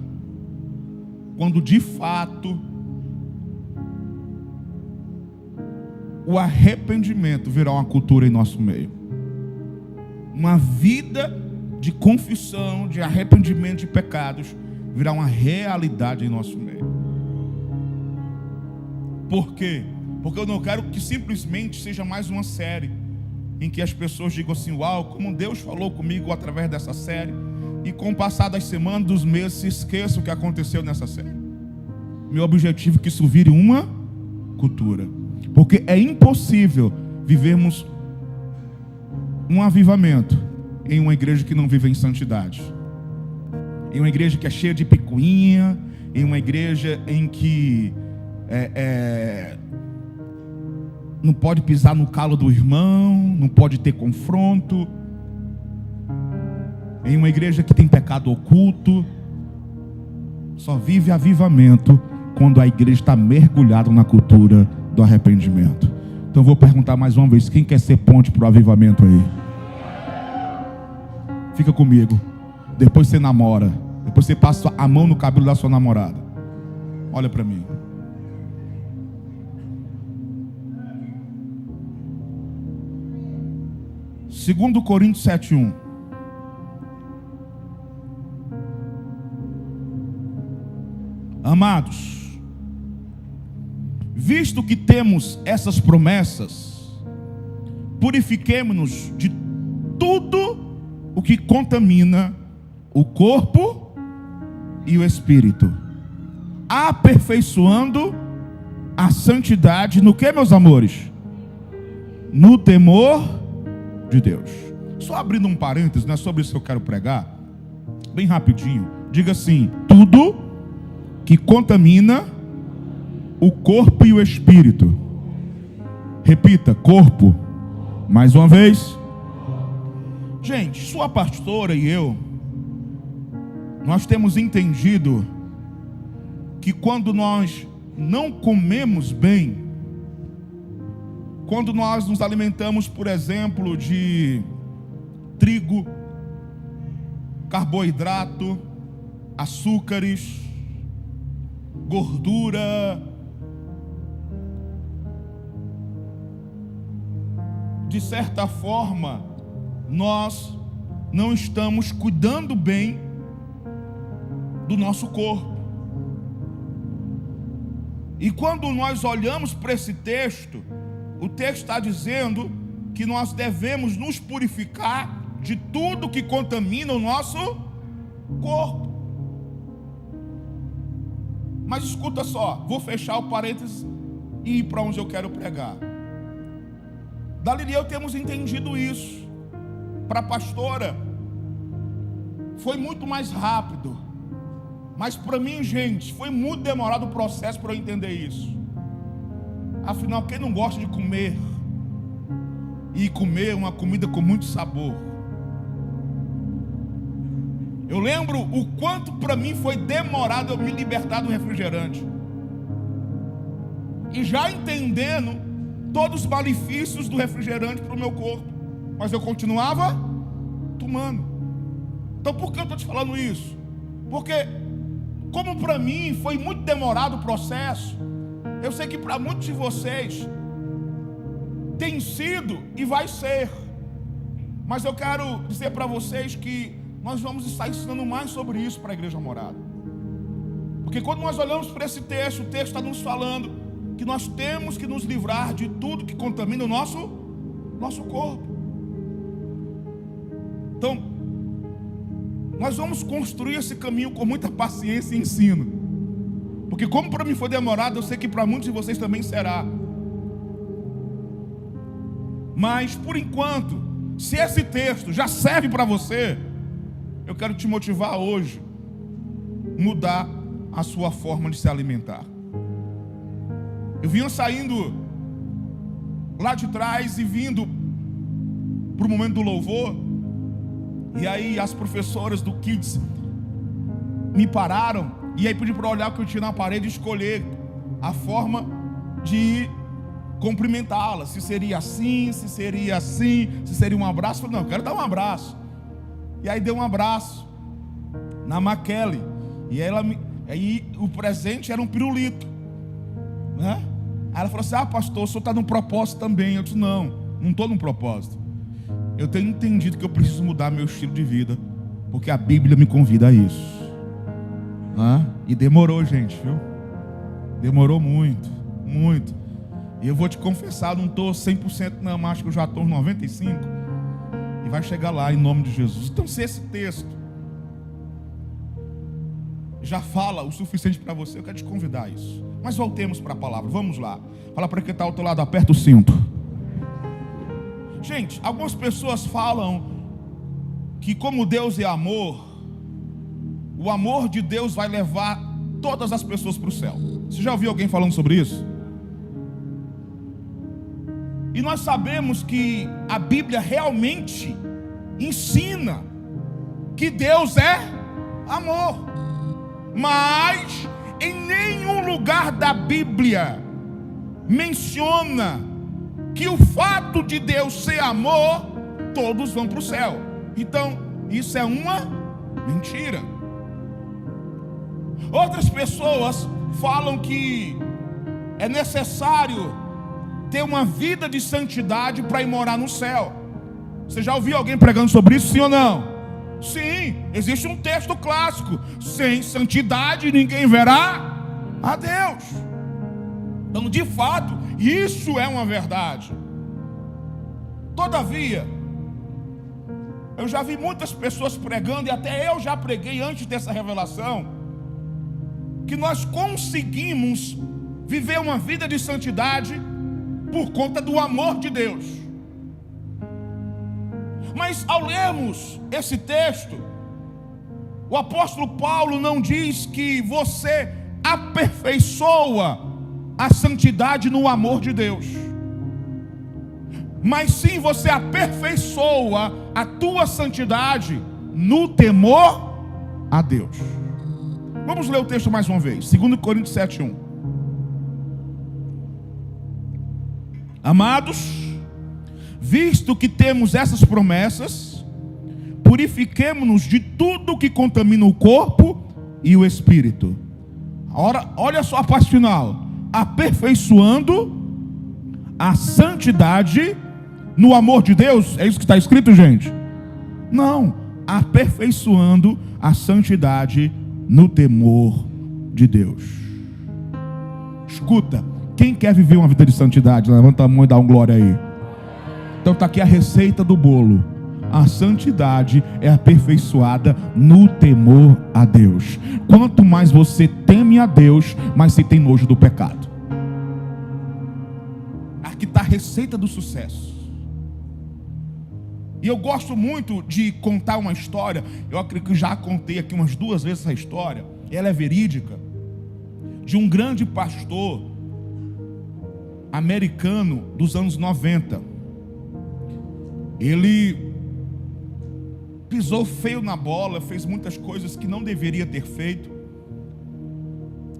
quando de fato o arrependimento virar uma cultura em nosso meio. Uma vida de confissão, de arrependimento de pecados virar uma realidade em nosso meio. Por quê? Porque eu não quero que simplesmente seja mais uma série em que as pessoas digam assim: uau, como Deus falou comigo através dessa série, e com o passar das semanas, dos meses, se esqueçam o que aconteceu nessa série. Meu objetivo é que isso vire uma cultura, porque é impossível vivermos um avivamento em uma igreja que não vive em santidade, em uma igreja que é cheia de picuinha, em uma igreja em que não pode pisar no calo do irmão, não pode ter confronto, em uma igreja que tem pecado oculto. Só vive avivamento quando a igreja está mergulhada na cultura do arrependimento. Então eu vou perguntar mais uma vez: quem quer ser ponte para o avivamento aí? Fica comigo. Depois você namora, depois você passa a mão no cabelo da sua namorada. Olha para mim. Segundo Coríntios 7:1. Amados, visto que temos essas promessas, purifiquemo-nos de tudo o que contamina o corpo e o espírito, aperfeiçoando a santidade no que, meus amores? No temor de Deus. Só abrindo um parênteses, não é sobre isso que eu quero pregar, bem rapidinho. Diga assim: tudo que contamina o corpo e o espírito. Repita: corpo. Mais uma vez. Gente, sua pastora e eu, nós temos entendido que quando nós não comemos bem, quando nós nos alimentamos, por exemplo, de trigo, carboidrato, açúcares, gordura, de certa forma, nós não estamos cuidando bem do nosso corpo. E quando nós olhamos para esse texto, o texto está dizendo que nós devemos nos purificar de tudo que contamina o nosso corpo. Mas escuta só, vou fechar o parênteses e ir para onde eu quero pregar. Dalila e eu temos entendido isso. Para a pastora foi muito mais rápido, mas para mim, gente, foi muito demorado o processo para eu entender isso. Afinal, quem não gosta de comer e comer uma comida com muito sabor? Eu lembro o quanto para mim foi demorado eu me libertar do refrigerante, e já entendendo todos os malefícios do refrigerante para o meu corpo, mas eu continuava tomando. Então por que eu estou te falando isso? Porque como para mim foi muito demorado o processo, eu sei que para muitos de vocês tem sido e vai ser. Mas eu quero dizer para vocês que nós vamos estar ensinando mais sobre isso para a Igreja Morada. Porque quando nós olhamos para esse texto, o texto está nos falando que nós temos que nos livrar de tudo que contamina o nosso corpo. Então, nós vamos construir esse caminho com muita paciência e ensino. Porque como para mim foi demorado, eu sei que para muitos de vocês também será. Mas, por enquanto, se esse texto já serve para você, eu quero te motivar hoje a mudar a sua forma de se alimentar. Eu vinha saindo lá de trás e vindo para o momento do louvor, E aí as professoras do Kids me pararam, e aí pedi para olhar o que eu tinha na parede e escolher a forma de cumprimentá-la. Se seria assim, se seria assim, se seria um abraço. Eu falei, não, eu quero dar um abraço. E aí dei um abraço na Maquele. E aí o presente era um pirulito, né? Aí ela falou assim, pastor, o senhor está num propósito também. Eu disse, não estou num propósito. Eu tenho entendido que eu preciso mudar meu estilo de vida, porque a Bíblia me convida a isso. E demorou, gente, viu? Demorou muito, muito. E eu vou te confessar, não estou 100% não, mas acho que eu já estou uns 95%. E vai chegar lá em nome de Jesus. Então, se esse texto já fala o suficiente para você, eu quero te convidar a isso. Mas voltemos para a palavra, vamos lá. Fala para quem está ao teu lado, aperta o cinto. Gente, algumas pessoas falam que como Deus é amor, o amor de Deus vai levar todas as pessoas para o céu. Você já ouviu alguém falando sobre isso? E nós sabemos que a Bíblia realmente ensina que Deus é amor. Mas em nenhum lugar da Bíblia menciona que o fato de Deus ser amor, todos vão para o céu. Então, isso é uma mentira. Outras pessoas falam que é necessário ter uma vida de santidade para ir morar no céu. Você já ouviu alguém pregando sobre isso, sim ou não? Sim, existe um texto clássico: sem santidade ninguém verá a Deus. Então, de fato, isso é uma verdade. Todavia, eu já vi muitas pessoas pregando, e até eu já preguei antes dessa revelação, que nós conseguimos viver uma vida de santidade por conta do amor de Deus. Mas ao lermos esse texto, o apóstolo Paulo não diz que você aperfeiçoa a santidade no amor de Deus, mas sim você aperfeiçoa a tua santidade no temor a Deus. Vamos ler o texto mais uma vez. 2 Coríntios 7:1. Amados, visto que temos essas promessas, purifiquemo-nos de tudo que contamina o corpo e o espírito. Olha só a parte final: aperfeiçoando a santidade no amor de Deus. É isso que está escrito, gente? Não, aperfeiçoando a santidade no temor de Deus. Escuta, quem quer viver uma vida de santidade? Levanta a mão e dá um glória aí. Então está aqui a receita do bolo. A santidade é aperfeiçoada no temor a Deus. Quanto mais você teme a Deus, mais você tem nojo do pecado. Aqui está a receita do sucesso. E eu gosto muito de contar uma história. Eu acredito que já contei aqui umas 2 vezes essa história. Ela é verídica. De um grande pastor americano dos anos 90. Ele pisou feio na bola, fez muitas coisas que não deveria ter feito.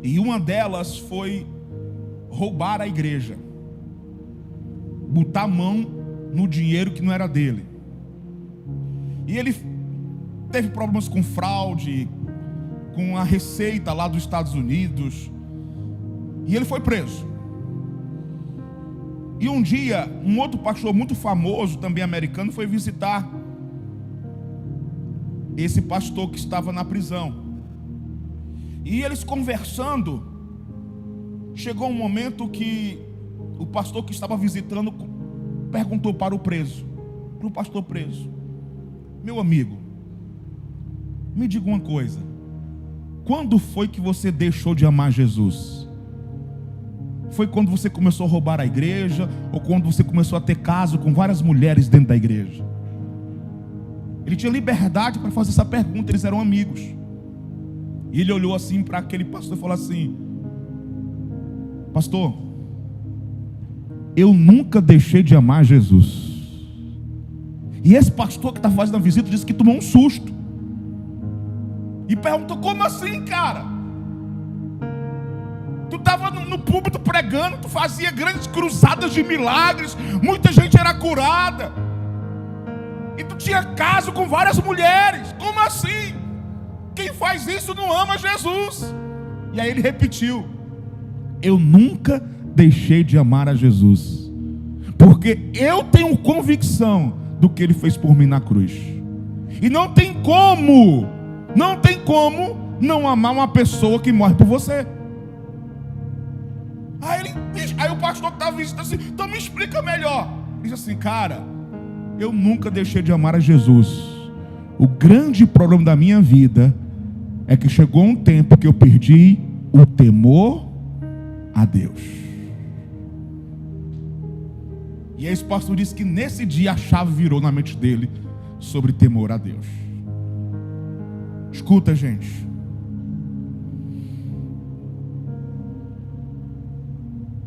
E uma delas foi roubar a igreja, botar a mão no dinheiro que não era dele. E ele teve problemas com fraude, com a receita lá dos Estados Unidos. E ele foi preso. E um dia, um outro pastor muito famoso, também americano, foi visitar esse pastor que estava na prisão. E eles conversando, chegou um momento que o pastor que estava visitando perguntou para o preso, para o pastor preso: meu amigo, me diga uma coisa, quando foi que você deixou de amar Jesus? Foi quando você começou a roubar a igreja? Ou quando você começou a ter caso com várias mulheres dentro da igreja? Ele tinha liberdade para fazer essa pergunta, eles eram amigos. E ele olhou assim para aquele pastor e falou assim: pastor, eu nunca deixei de amar Jesus. E esse pastor que está fazendo a visita disse que tomou um susto. E perguntou: como assim, cara? Tu estava no púlpito pregando, tu fazia grandes cruzadas de milagres, muita gente era curada, e tu tinha caso com várias mulheres. Como assim? Quem faz isso não ama Jesus. E aí ele repetiu: eu nunca deixei de amar a Jesus, porque eu tenho convicção do que ele fez por mim na cruz. E não tem como não amar uma pessoa que morre por você. Aí o pastor que estava visitando assim: então me explica melhor. Ele disse assim: cara, eu nunca deixei de amar a Jesus. O grande problema da minha vida é que chegou um tempo que eu perdi o temor a Deus. E esse pastor disse que nesse dia a chave virou na mente dele sobre temor a Deus. Escuta, gente.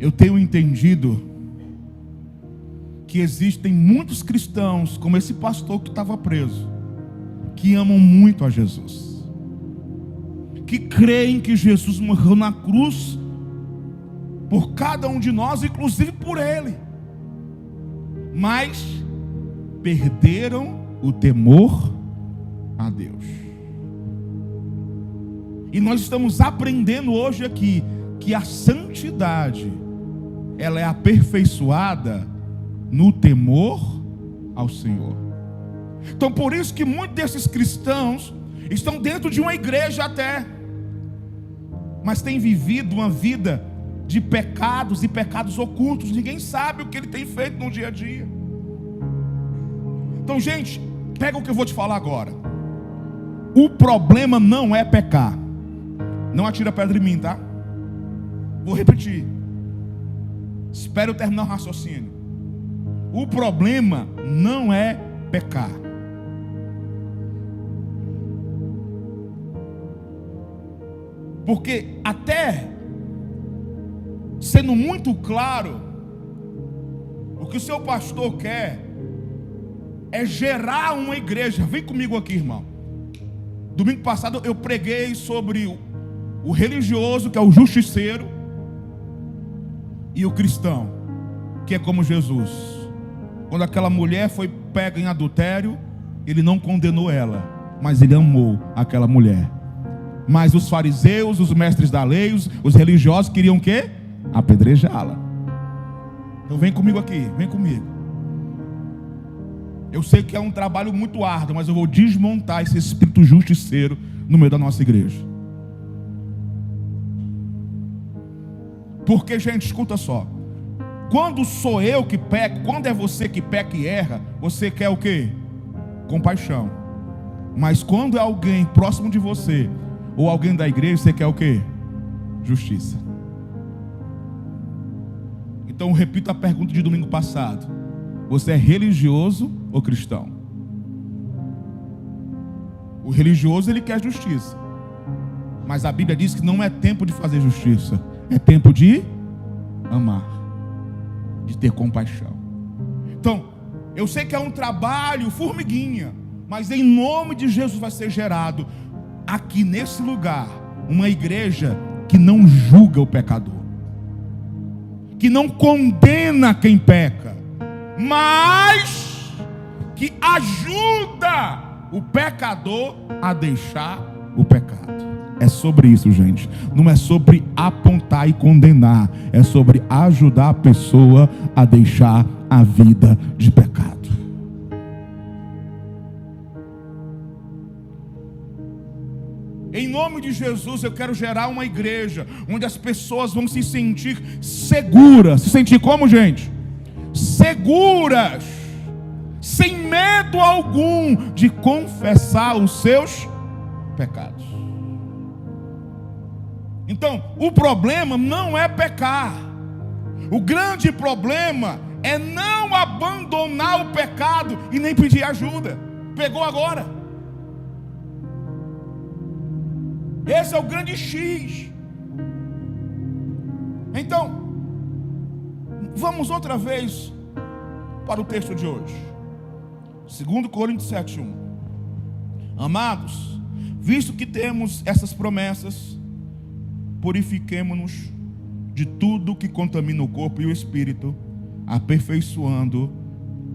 Eu tenho entendido que existem muitos cristãos, como esse pastor que estava preso, que amam muito a Jesus, que creem que Jesus morreu na cruz por cada um de nós, inclusive por ele, mas perderam o temor a Deus. E nós estamos aprendendo hoje aqui que a santidade, ela é aperfeiçoada no temor ao Senhor. Então por isso que muitos desses cristãos estão dentro de uma igreja até, mas têm vivido uma vida de pecados e pecados ocultos. Ninguém sabe o que ele tem feito no dia a dia. Então, gente, pega o que eu vou te falar agora. O problema não é pecar. Não atira pedra em mim, tá? Vou repetir. Espero eu terminar o raciocínio. O problema não é pecar. Porque até sendo muito claro, o que o seu pastor quer é gerar uma igreja. Vem comigo aqui, irmão. Domingo passado eu preguei sobre o religioso, que é o justiceiro, e o cristão, que é como Jesus. Quando aquela mulher foi pega em adultério, ele não condenou ela, mas ele amou aquela mulher. Mas os fariseus, os mestres da lei, os religiosos queriam o quê? Apedrejá-la. Então vem comigo aqui, vem comigo. Eu sei que é um trabalho muito árduo, mas eu vou desmontar esse espírito justiceiro no meio da nossa igreja. Porque, gente, escuta só. Quando sou eu que peco, quando é você que peca e erra, você quer o quê? Compaixão. Mas quando é alguém próximo de você, ou alguém da igreja, você quer o quê? Justiça. Então eu repito a pergunta de domingo passado: você é religioso ou cristão? O religioso, ele quer justiça, mas a Bíblia diz que não é tempo de fazer justiça, é tempo de amar, de ter compaixão. Então, eu sei que é um trabalho formiguinha, mas em nome de Jesus vai ser gerado aqui nesse lugar uma igreja que não julga o pecador, que não condena quem peca, mas que ajuda o pecador a deixar o pecado. É sobre isso, gente. Não é sobre apontar e condenar. É sobre ajudar a pessoa a deixar a vida de pecado. Em nome de Jesus, eu quero gerar uma igreja onde as pessoas vão se sentir seguras. Se sentir como, gente? Seguras, sem medo algum de confessar os seus pecados. Então, o problema não é pecar. O grande problema é não abandonar o pecado e nem pedir ajuda. Pegou agora? Esse é o grande X. Então, vamos outra vez para o texto de hoje. 2 Coríntios 7:1. Amados, visto que temos essas promessas, purifiquemo-nos de tudo que contamina o corpo e o espírito, aperfeiçoando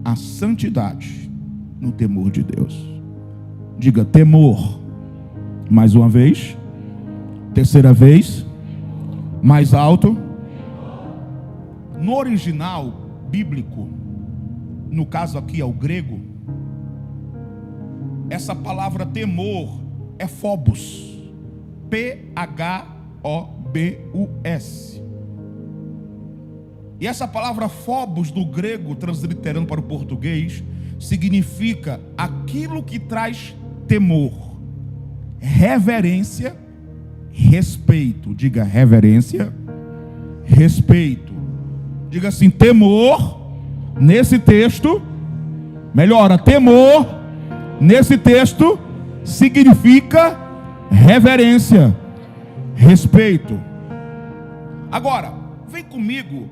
a santidade no temor de Deus. Diga temor. Mais uma vez. Terceira vez. Mais alto. No original bíblico, no caso aqui é o grego, essa palavra temor é phobos. P-H-O-B-U-S. E essa palavra phobos do grego, transliterando para o português, significa aquilo que traz temor, reverência, respeito. Diga reverência, respeito. Diga assim, temor, nesse texto, melhora, temor, nesse texto, significa reverência, respeito. Agora, vem comigo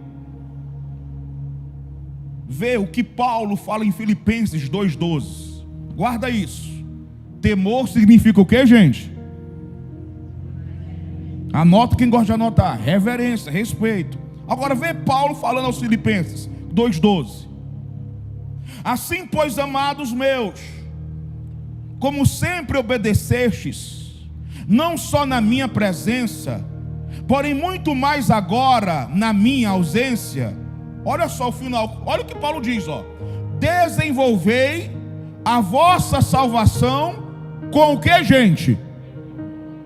ver o que Paulo fala em Filipenses 2:12. Guarda isso. Temor significa o que, gente? Anota quem gosta de anotar. Reverência, respeito. Agora vê Paulo falando aos Filipenses 2:12. Assim, pois, amados meus, como sempre obedecestes, não só na minha presença, porém muito mais agora na minha ausência. Olha só o final, olha o que Paulo diz, ó. Desenvolvei a vossa salvação com o que, gente?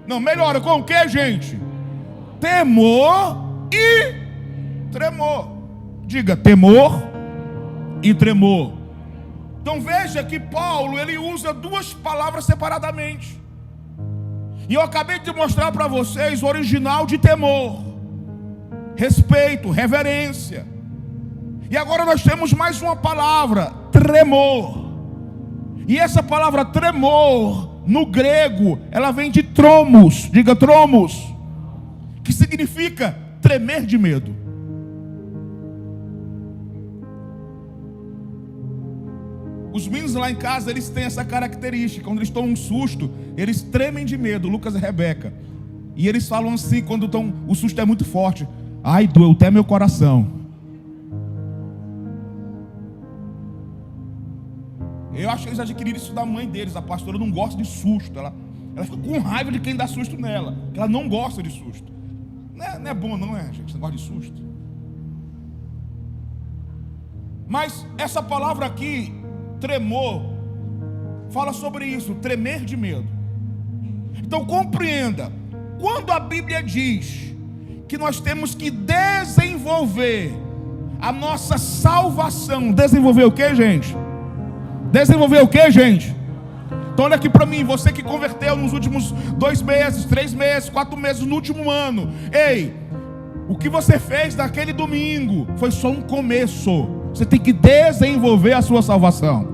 Não, melhora, com o que, gente? Temor e tremor. Diga, temor e tremor. Então veja que Paulo, ele usa duas palavras separadamente. E eu acabei de mostrar para vocês o original de temor, respeito, reverência. E agora nós temos mais uma palavra, tremor. E essa palavra tremor, no grego, ela vem de tromos. Diga tromos, que significa tremer de medo. Os meninos lá em casa, eles têm essa característica. Quando eles tomam um susto, eles tremem de medo. Lucas e Rebeca. E eles falam assim, quando o susto é muito forte: ai, doeu até meu coração. Eu acho que eles adquiriram isso da mãe deles. A pastora não gosta de susto. Ela fica com raiva de quem dá susto nela. Ela não gosta de susto. Não é bom, não é, gente? Você gosta de susto. Mas essa palavra aqui, tremor, fala sobre isso, tremer de medo. Então compreenda, quando a Bíblia diz que nós temos que desenvolver a nossa salvação, desenvolver o que, gente? Desenvolver o que, gente? Então olha aqui para mim, você que converteu nos últimos 2 meses, 3 meses, 4 meses, no último ano. Ei, o que você fez naquele domingo foi só um começo. Você tem que desenvolver a sua salvação.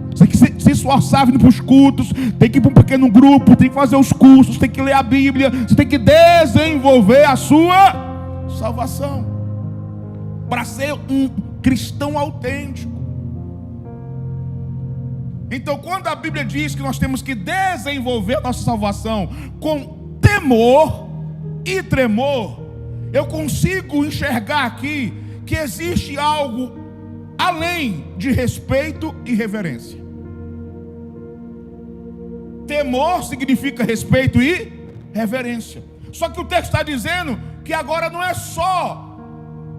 Você tem que se esforçar vindo para os cultos, tem que ir para um pequeno grupo, tem que fazer os cursos, tem que ler a Bíblia. Você tem que desenvolver a sua salvação para ser um cristão autêntico. Então, quando a Bíblia diz que nós temos que desenvolver a nossa salvação com temor e tremor, eu consigo enxergar aqui que existe algo além de respeito e reverência. Temor significa respeito e reverência. Só que o texto está dizendo que agora não é só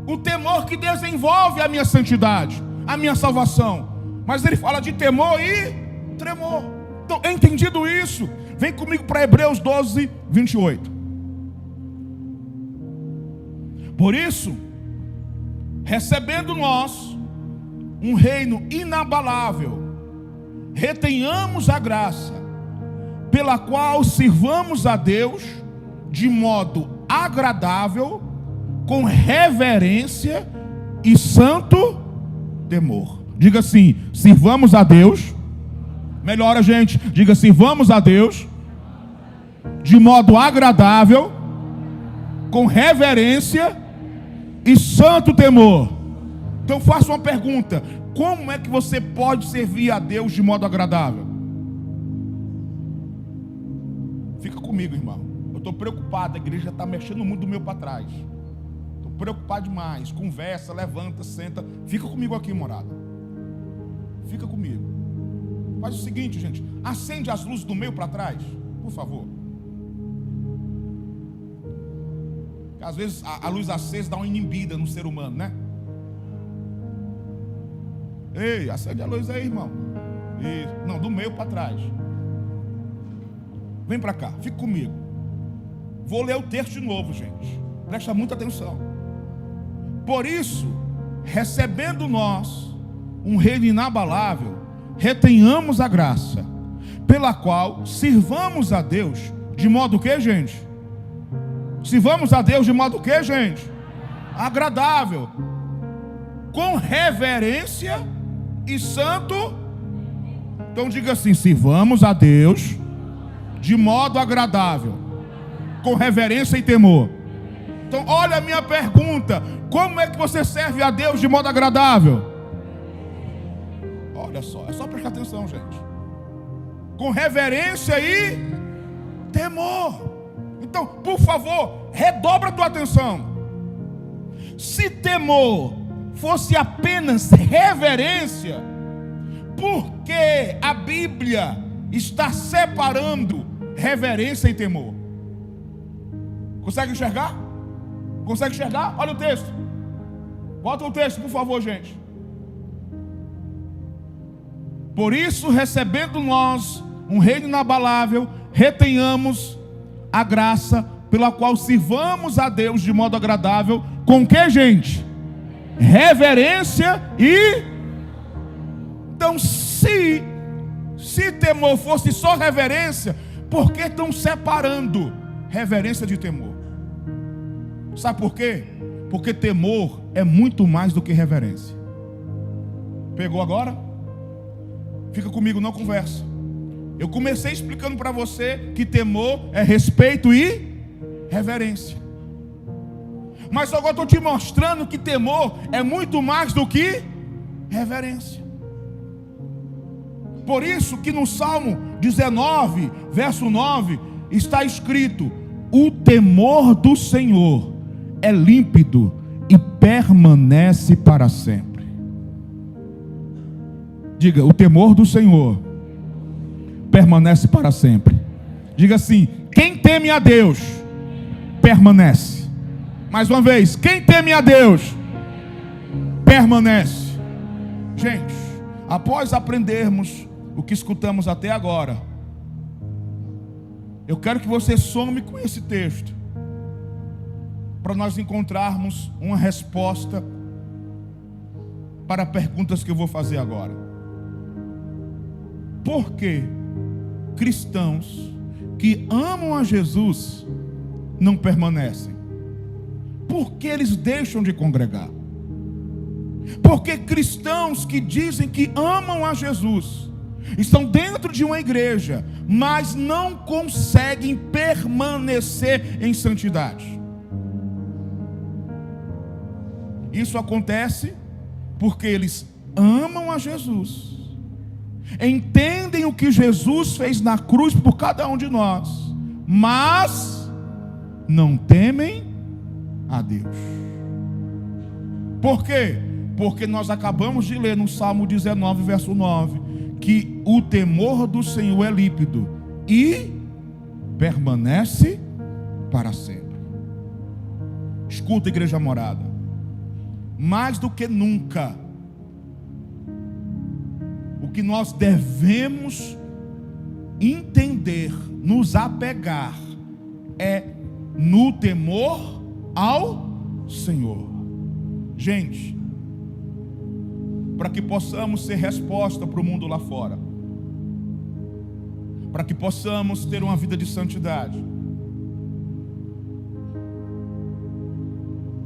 o temor que desenvolve a minha santidade, a minha salvação, mas ele fala de temor e tremor. Então, entendido isso, vem comigo para Hebreus 12, 28. Por isso, recebendo nós um reino inabalável, retenhamos a graça, pela qual sirvamos a Deus de modo agradável, com reverência e santo temor. Diga assim, sirvamos a Deus. Melhora, gente. Diga, sirvamos a Deus de modo agradável, com reverência e santo temor. Então faço uma pergunta: como é que você pode servir a Deus de modo agradável? Fica comigo, irmão. Eu estou preocupado, a igreja está mexendo muito do meu para trás. Estou preocupado demais. Conversa, levanta, senta. Fica comigo aqui, morada. Fica comigo. Faz o seguinte, gente. Acende as luzes do meio para trás, por favor. Às vezes a luz acesa dá uma inibida no ser humano, né? Ei, acende a luz aí, irmão. Isso. Não, do meio para trás. Vem para cá, fica comigo. Vou ler o texto de novo, gente. Presta muita atenção. Por isso, recebendo nós um reino inabalável, retenhamos a graça, pela qual sirvamos a Deus de modo que, gente? Sirvamos a Deus de modo que, gente? Agradável, com reverência e santo. Então diga assim: sirvamos a Deus de modo agradável, com reverência e temor. Então olha a minha pergunta: como é que você serve a Deus de modo agradável? Olha só, é só prestar atenção, gente. Com reverência e temor. Então, por favor, redobra a tua atenção. Se temor fosse apenas reverência, por que a Bíblia está separando reverência e temor? Consegue enxergar? Consegue enxergar? Olha o texto. Bota o texto, por favor, gente. Por isso, recebendo nós um reino inabalável, retenhamos a graça pela qual sirvamos a Deus de modo agradável. Com que, gente? Reverência e... Então, se temor fosse só reverência, por que estão separando reverência de temor? Sabe por quê? Porque temor é muito mais do que reverência. Pegou agora? Fica comigo, não conversa. Eu comecei explicando para você que temor é respeito e reverência. Mas agora estou te mostrando que temor é muito mais do que reverência. Por isso que no Salmo 19, verso 9, está escrito: o temor do Senhor é límpido e permanece para sempre. Diga: o temor do Senhor permanece para sempre. Diga assim: quem teme a Deus permanece. Mais uma vez: quem teme a Deus permanece. Gente, após aprendermos o que escutamos até agora, eu quero que você some com esse texto, para nós encontrarmos uma resposta para perguntas que eu vou fazer agora. Por que cristãos que amam a Jesus não permanecem? Por que eles deixam de congregar? Porque cristãos que dizem que amam a Jesus estão dentro de uma igreja, mas não conseguem permanecer em santidade. Isso acontece porque eles amam a Jesus, entendem o que Jesus fez na cruz por cada um de nós, mas não temem a Deus. Por quê? Porque nós acabamos de ler no Salmo 19, verso 9, que o temor do Senhor é límpido e permanece para sempre. Escuta, igreja morada, mais do que nunca, o que nós devemos entender, nos apegar, é no temor ao Senhor. Gente, para que possamos ser resposta para o mundo lá fora, para que possamos ter uma vida de santidade,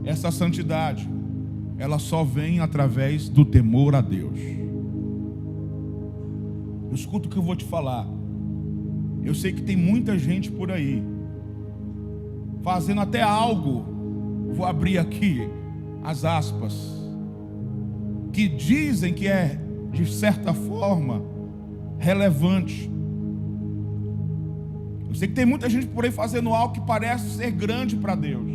essa santidade, ela só vem através do temor a Deus. Escuta o que eu vou te falar. Eu sei que tem muita gente por aí fazendo até algo, vou abrir aqui as aspas, que dizem que é, de certa forma, relevante. Eu sei que tem muita gente por aí fazendo algo que parece ser grande para Deus.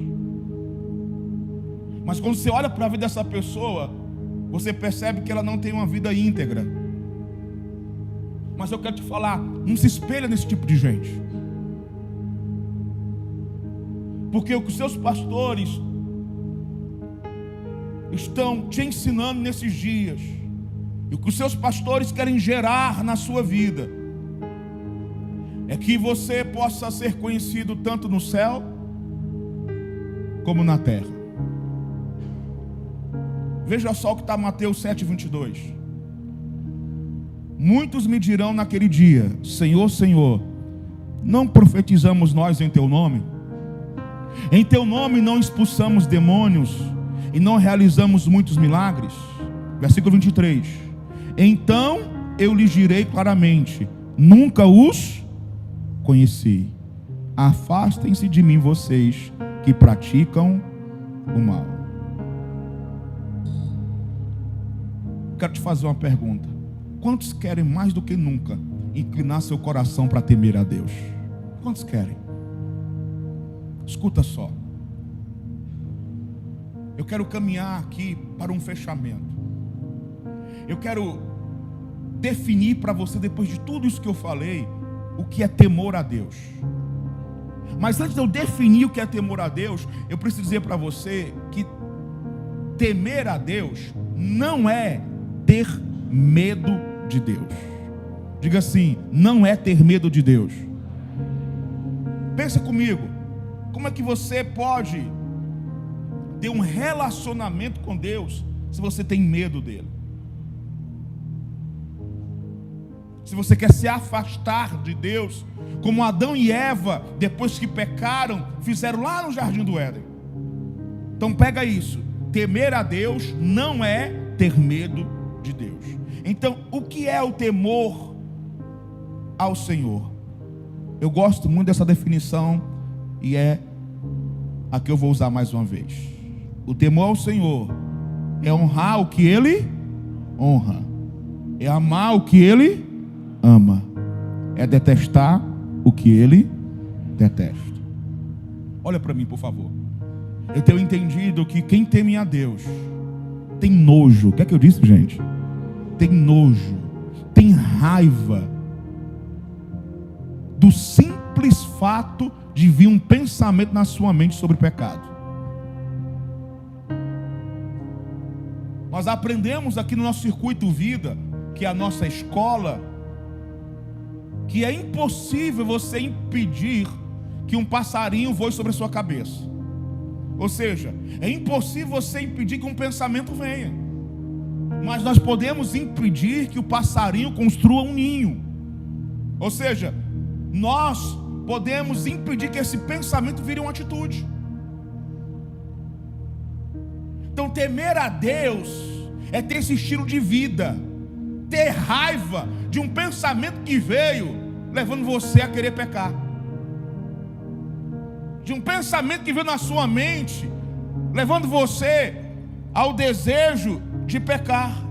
Mas quando você olha para a vida dessa pessoa, você percebe que ela não tem uma vida íntegra. Mas eu quero te falar, não se espelha nesse tipo de gente. Porque o que os seus pastores estão te ensinando nesses dias, e o que os seus pastores querem gerar na sua vida, é que você possa ser conhecido tanto no céu como na terra. Veja só o que está em Mateus 7:22. Muitos me dirão naquele dia: Senhor, Senhor, não profetizamos nós em teu nome? Em teu nome não expulsamos demônios e não realizamos muitos milagres? Versículo 23. Então eu lhes direi claramente: nunca os conheci. Afastem-se de mim, vocês que praticam o mal. Quero te fazer uma pergunta. Quantos querem mais do que nunca inclinar seu coração para temer a Deus? Quantos querem? Escuta só. Eu quero caminhar aqui para um fechamento. Eu quero definir para você, depois de tudo isso que eu falei, o que é temor a Deus. Mas antes de eu definir o que é temor a Deus, eu preciso dizer para você que temer a Deus não é ter medo de Deus. Diga assim: não é ter medo de Deus. Pensa comigo, como é que você pode ter um relacionamento com Deus se você tem medo dele? Se você quer se afastar de Deus, como Adão e Eva, depois que pecaram, fizeram lá no Jardim do Éden. Então pega isso: temer a Deus não é ter medo de Deus. Então, o que é o temor ao Senhor? Eu gosto muito dessa definição e é a que eu vou usar mais uma vez. O temor ao Senhor é honrar o que Ele honra, é amar o que Ele ama, é detestar o que Ele detesta. Olha para mim, por favor. Eu tenho entendido que quem teme a Deus tem nojo. O que é que eu disse, gente? Tem nojo, tem raiva do simples fato de vir um pensamento na sua mente sobre pecado. Nós aprendemos aqui no nosso circuito vida, que é a nossa escola, que é impossível você impedir que um passarinho voe sobre a sua cabeça. Ou seja, é impossível você impedir que um pensamento venha, mas nós podemos impedir que o passarinho construa um ninho. Ou seja, nós podemos impedir que esse pensamento vire uma atitude. Então temer a Deus é ter esse estilo de vida, ter raiva de um pensamento que veio levando você a querer pecar, de um pensamento que veio na sua mente levando você ao desejo de pecar.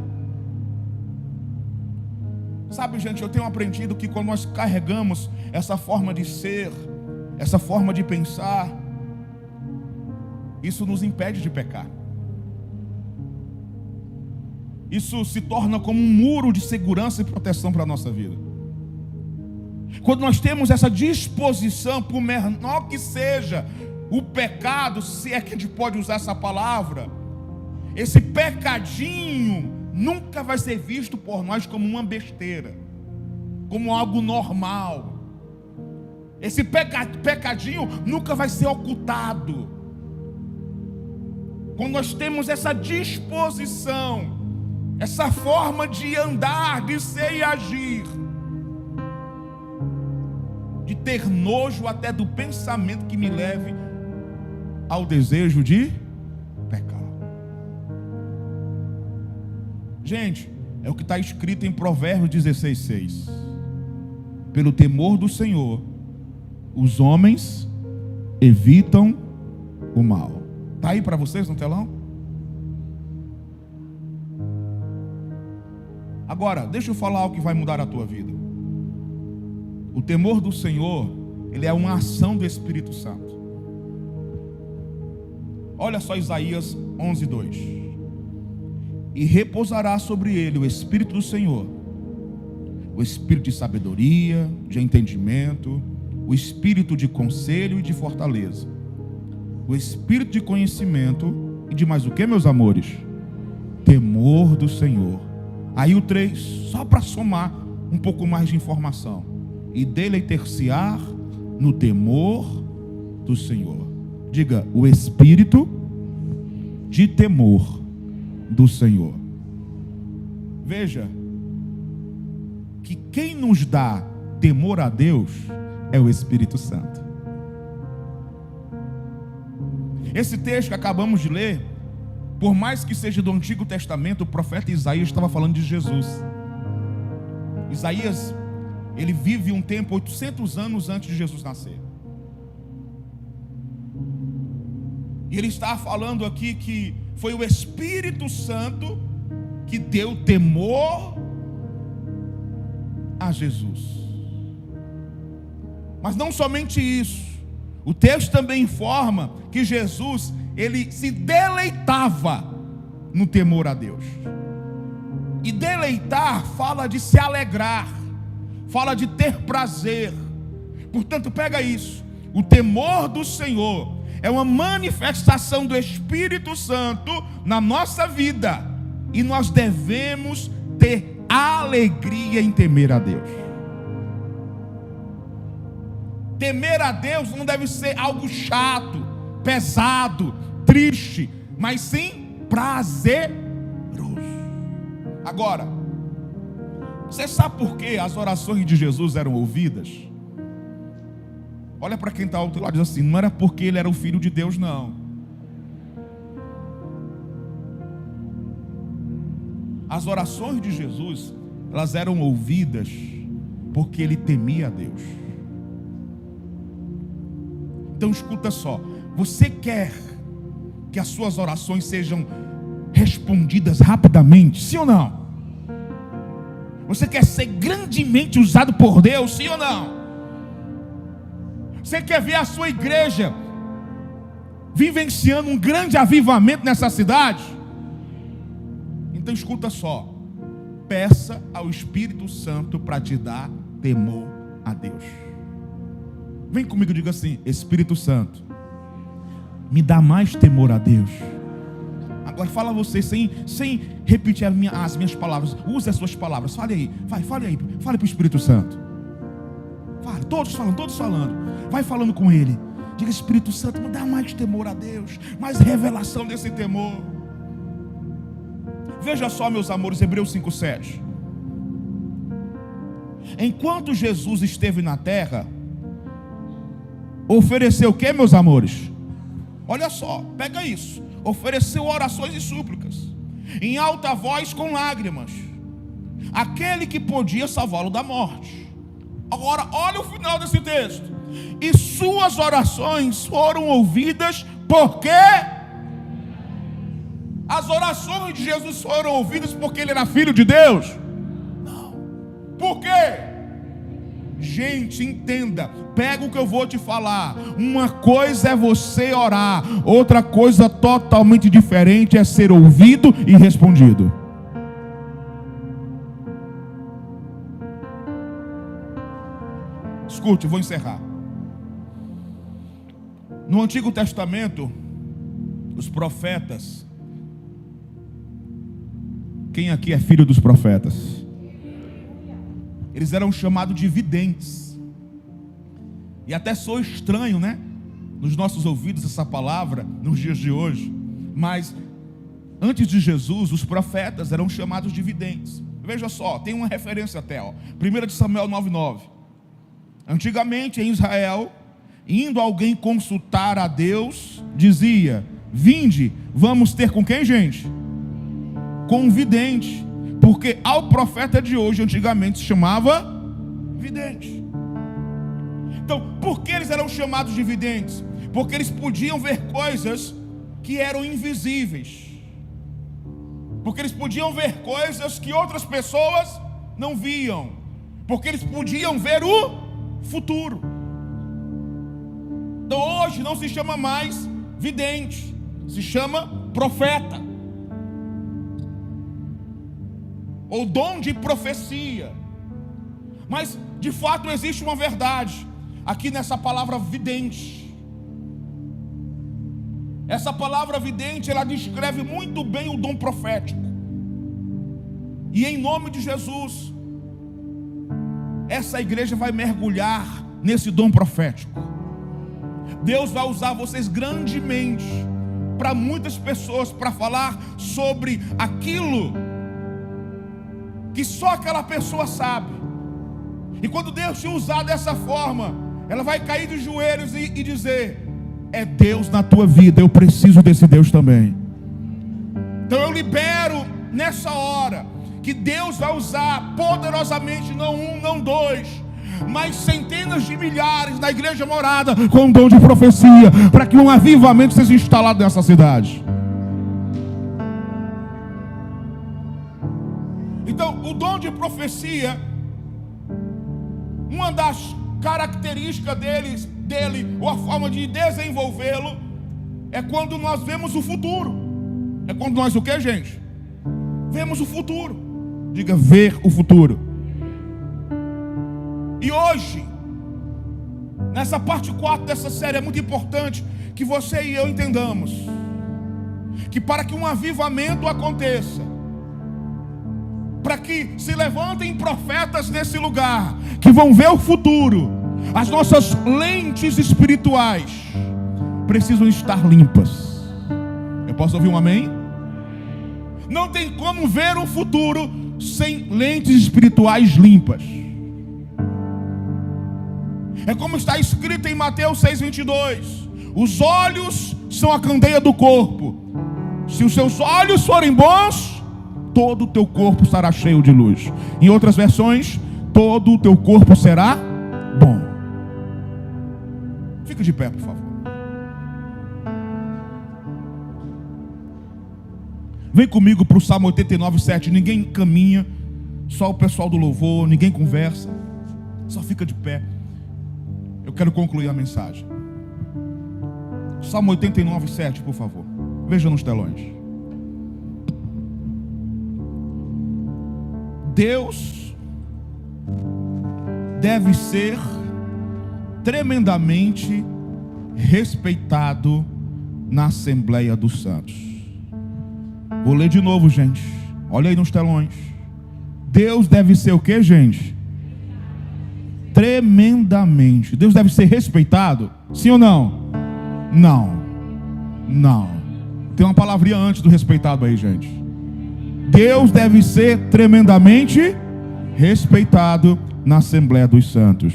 Sabe, gente, eu tenho aprendido que quando nós carregamos essa forma de ser, essa forma de pensar, isso nos impede de pecar. Isso se torna como um muro de segurança e proteção para a nossa vida. Quando nós temos essa disposição, por menor que seja o pecado, se é que a gente pode usar essa palavra, esse pecadinho nunca vai ser visto por nós como uma besteira, como algo normal. Esse pecadinho nunca vai ser ocultado. Quando nós temos essa disposição, essa forma de andar, de ser e agir, de ter nojo até do pensamento que me leve ao desejo de pecar. Gente, é o que está escrito em Provérbios 16:6. Pelo temor do Senhor, os homens evitam o mal. Está aí para vocês no telão? Agora, deixa eu falar algo que vai mudar a tua vida. O temor do Senhor, ele é uma ação do Espírito Santo. Olha só Isaías 11:2. E repousará sobre ele o Espírito do Senhor, o Espírito de sabedoria, de entendimento, o Espírito de conselho e de fortaleza, o Espírito de conhecimento e de mais o que, meus amores? Temor do Senhor. Aí o 3, só para somar um pouco mais de informação. E deleitar-se-á no temor do Senhor. Diga, o Espírito de temor do Senhor. Veja que quem nos dá temor a Deus é o Espírito Santo. Esse texto que acabamos de ler, por mais que seja do Antigo Testamento, o profeta Isaías estava falando de Jesus. Isaías, ele vive um tempo 800 anos antes de Jesus nascer. E ele está falando aqui que foi o Espírito Santo que deu temor a Jesus. Mas não somente isso. O texto também informa que Jesus, ele se deleitava no temor a Deus. E deleitar fala de se alegrar, fala de ter prazer. Portanto, pega isso. O temor do Senhor é uma manifestação do Espírito Santo na nossa vida. E nós devemos ter alegria em temer a Deus. Temer a Deus não deve ser algo chato, pesado, triste, mas sim prazeroso. Agora, você sabe por que as orações de Jesus eram ouvidas? Olha para quem está ao outro lado e diz assim: não era porque ele era o filho de Deus, não. As orações de Jesus, elas eram ouvidas porque ele temia a Deus. Então escuta só, você quer que as suas orações sejam respondidas rapidamente, sim ou não? Você quer ser grandemente usado por Deus, sim ou não? Você quer ver a sua igreja vivenciando um grande avivamento nessa cidade? Então escuta só, peça ao Espírito Santo para te dar temor a Deus. Vem comigo e diga assim: Espírito Santo, me dá mais temor a Deus. Agora fala você sem repetir as minhas palavras. Use as suas palavras, fale aí, fale aí, fale para o Espírito Santo. Fale, todos falando. Vai falando com ele. Diga: Espírito Santo, me dá mais temor a Deus, mais revelação desse temor. Veja só, meus amores, Hebreus 5:7. Enquanto Jesus esteve na terra, ofereceu o que, meus amores? Olha só, pega isso. Ofereceu orações e súplicas, em alta voz com lágrimas, aquele que podia salvá-lo da morte. Agora, olha o final desse texto. E suas orações foram ouvidas, porque as orações de Jesus foram ouvidas porque ele era filho de Deus? Não. Por quê? Gente, entenda, pega o que eu vou te falar. Uma coisa é você orar, outra coisa totalmente diferente é ser ouvido e respondido. Escute, vou encerrar. No Antigo Testamento, os profetas, quem aqui é filho dos profetas? Eles eram chamados de videntes. E até soa estranho, né? Nos nossos ouvidos essa palavra, nos dias de hoje. Mas antes de Jesus, os profetas eram chamados de videntes. Veja só, tem uma referência até, 1 Samuel 9:9. Antigamente em Israel, indo alguém consultar a Deus, dizia: vinde, vamos ter com quem, gente? Com um vidente. Porque ao profeta de hoje, antigamente se chamava vidente. Então, por que eles eram chamados de videntes? Porque eles podiam ver coisas que eram invisíveis. Porque eles podiam ver coisas que outras pessoas não viam. Porque eles podiam ver o futuro. Então hoje não se chama mais vidente, se chama profeta. Ou dom de profecia. Mas de fato existe uma verdade aqui nessa palavra vidente. Essa palavra vidente, ela descreve muito bem o dom profético. E em nome de Jesus, essa igreja vai mergulhar nesse dom profético. Deus vai usar vocês grandemente para muitas pessoas, para falar sobre aquilo que só aquela pessoa sabe. E quando Deus te usar dessa forma, ela vai cair de joelhos e dizer: é Deus na tua vida, eu preciso desse Deus também. Então eu libero nessa hora que Deus vai usar poderosamente, não um, não dois, mas centenas de milhares na igreja morada com o dom de profecia, para que um avivamento seja instalado nessa cidade. Então o dom de profecia, uma das características dele, ou a forma de desenvolvê-lo, é quando nós vemos o futuro. É quando nós o que, gente? Vemos o futuro. Diga, ver o futuro. E hoje, nessa parte 4 dessa série, é muito importante que você e eu entendamos que para que um avivamento aconteça, para que se levantem profetas nesse lugar, que vão ver o futuro, as nossas lentes espirituais precisam estar limpas. Eu posso ouvir um amém? Não tem como ver o futuro sem lentes espirituais limpas. É como está escrito em Mateus 6:22: os olhos são a candeia do corpo. Se os seus olhos forem bons, todo o teu corpo estará cheio de luz. Em outras versões, todo o teu corpo será bom. Fica de pé, por favor. Vem comigo para o Salmo 89:7. Ninguém caminha, só o pessoal do louvor, ninguém conversa, só fica de pé. Eu quero concluir a mensagem. Salmo 89:7, por favor. Veja nos telões. Deus deve ser tremendamente respeitado na Assembleia dos Santos. Vou ler de novo, gente. Olha aí nos telões. Deus deve ser o que, gente? Tremendamente. Deus deve ser respeitado? Sim ou não? Não. Não. Tem uma palavrinha antes do respeitado aí, gente. Deus deve ser tremendamente respeitado na Assembleia dos Santos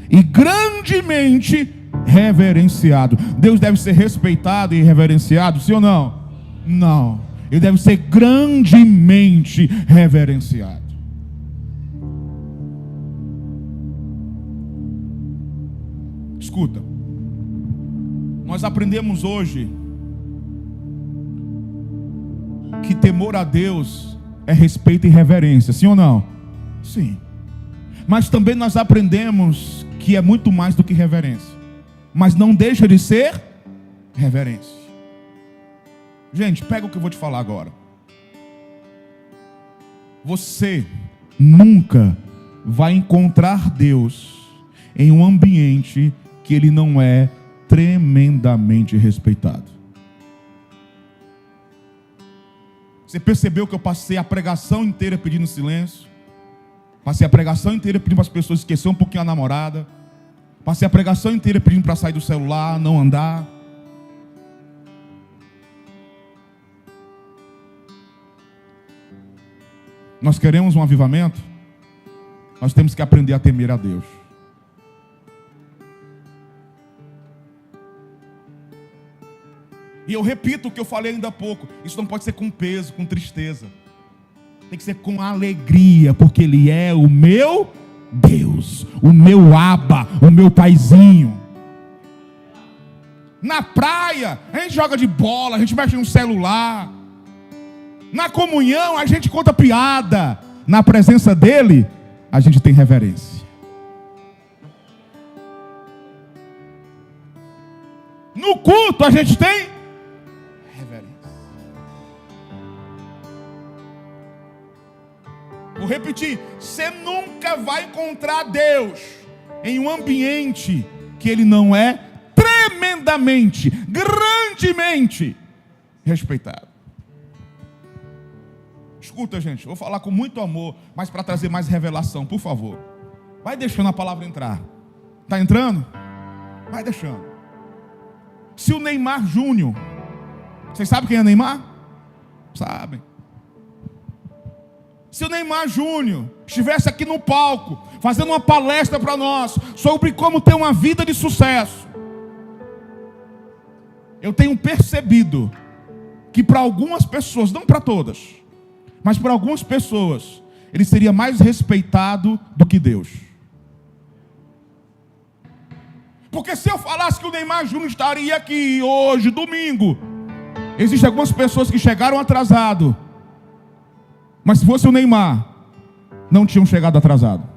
e grandemente reverenciado. Deus deve ser respeitado e reverenciado, sim ou não? Não. Ele deve ser grandemente reverenciado. Escuta, nós aprendemos hoje que temor a Deus é respeito e reverência, sim ou não? Sim. Mas também nós aprendemos que é muito mais do que reverência, mas não deixa de ser reverência. Gente, pega o que eu vou te falar agora. Você nunca vai encontrar Deus em um ambiente que Ele não é tremendamente respeitado. Você percebeu que eu passei a pregação inteira pedindo silêncio? Passei a pregação inteira pedindo para as pessoas esquecer um pouquinho a namorada. Passei a pregação inteira pedindo para sair do celular, não andar. Nós queremos um avivamento? Nós temos que aprender a temer a Deus. E eu repito o que eu falei ainda há pouco. Isso não pode ser com peso, com tristeza. Tem que ser com alegria, porque Ele é o meu Deus, o meu Abba, o meu paizinho. Na praia, a gente joga de bola, a gente mexe no celular. Na comunhão a gente conta piada. Na presença dele, a gente tem reverência. No culto a gente tem reverência. Vou repetir, você nunca vai encontrar Deus em um ambiente que ele não é tremendamente, grandemente respeitado. Escuta, gente, vou falar com muito amor, mas para trazer mais revelação, por favor. Vai deixando a palavra entrar. Está entrando? Vai deixando. Se o Neymar Júnior, vocês sabem quem é Neymar? Sabem. Se o Neymar Júnior estivesse aqui no palco, fazendo uma palestra para nós, sobre como ter uma vida de sucesso, eu tenho percebido que para algumas pessoas, não para todas, mas para algumas pessoas, ele seria mais respeitado do que Deus. Porque se eu falasse que o Neymar Júnior estaria aqui hoje, domingo, existem algumas pessoas que chegaram atrasado, mas se fosse o Neymar, não tinham chegado atrasado.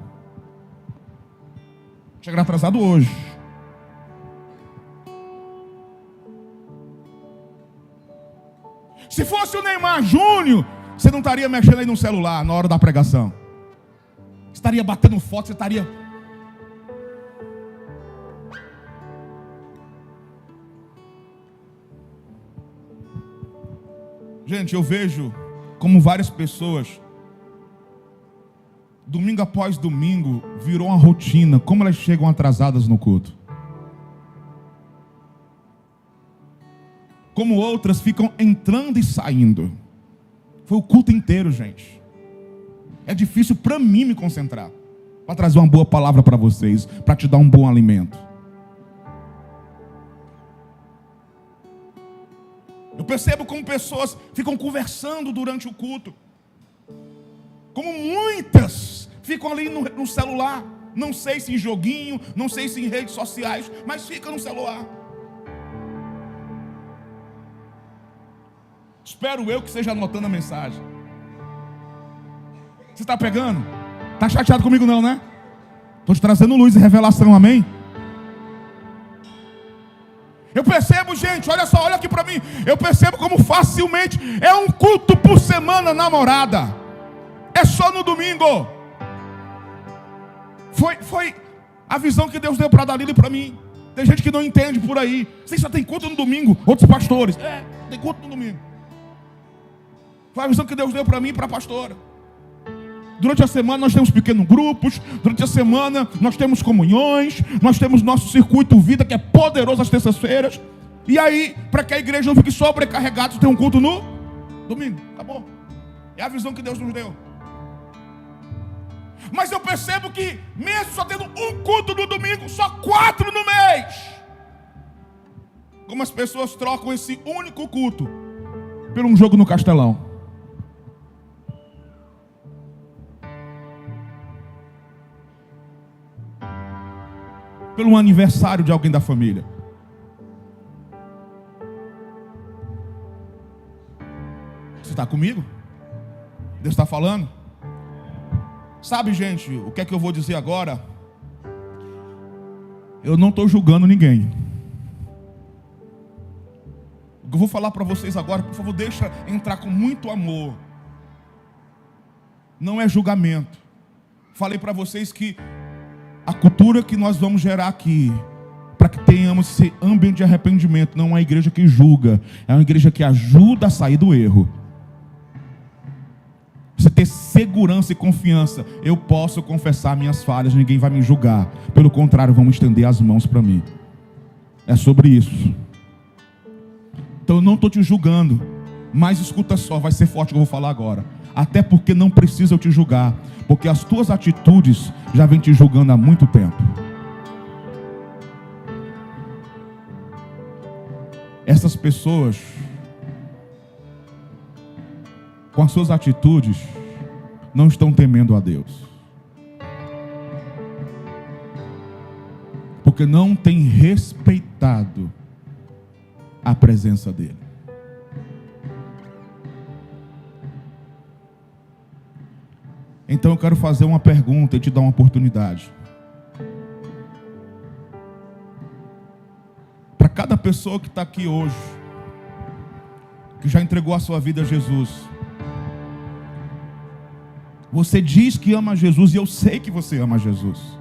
Chegaram atrasado hoje. Se fosse o Neymar Júnior, você não estaria mexendo aí no celular na hora da pregação. Estaria batendo foto, você estaria... Gente, eu vejo como várias pessoas, domingo após domingo, virou uma rotina, como elas chegam atrasadas no culto. Como outras ficam entrando e saindo. Foi o culto inteiro, gente. É difícil para mim me concentrar, para trazer uma boa palavra para vocês, para te dar um bom alimento. Eu percebo como pessoas ficam conversando durante o culto. Como muitas ficam ali no celular. Não sei se em joguinho, não sei se em redes sociais, mas fica no celular. Espero eu que esteja anotando a mensagem. Você está pegando? Está chateado comigo não, né? Estou te trazendo luz e revelação, amém? Eu percebo, gente, olha só, olha aqui para mim. Eu percebo como facilmente é um culto por semana, namorada. É só no domingo. Foi a visão que Deus deu para Dalila e para mim. Tem gente que não entende por aí. Vocês só tem culto no domingo, outros pastores. Tem culto no domingo. Foi a visão que Deus deu para mim e para a pastora. Durante a semana nós temos pequenos grupos. Durante a semana nós temos comunhões. Nós temos nosso circuito vida, que é poderoso às terças-feiras. E aí, para que a igreja não fique sobrecarregada, tem um culto no domingo. Acabou. É a visão que Deus nos deu. Mas eu percebo que mesmo só tendo um culto no domingo, só 4 no mês, como as pessoas trocam esse único culto por um jogo no Castelão. Pelo aniversário de alguém da família. Você está comigo? Deus está falando? Sabe, gente, o que é que eu vou dizer agora? Eu não estou julgando ninguém. O que eu vou falar para vocês agora, por favor, deixa entrar com muito amor. Não é julgamento. Falei para vocês que a cultura que nós vamos gerar aqui, para que tenhamos esse ambiente de arrependimento, não é uma igreja que julga, é uma igreja que ajuda a sair do erro. Você ter segurança e confiança. Eu posso confessar minhas falhas, ninguém vai me julgar. Pelo contrário, vão estender as mãos para mim. É sobre isso. Então eu não estou te julgando, mas escuta só, vai ser forte o que eu vou falar agora. Até porque não precisa eu te julgar, porque as tuas atitudes já vêm te julgando há muito tempo. Essas pessoas, com as suas atitudes, não estão temendo a Deus, porque não têm respeitado a presença dele. Então eu quero fazer uma pergunta e te dar uma oportunidade. Para cada pessoa que está aqui hoje, que já entregou a sua vida a Jesus, você diz que ama Jesus, e eu sei que você ama Jesus.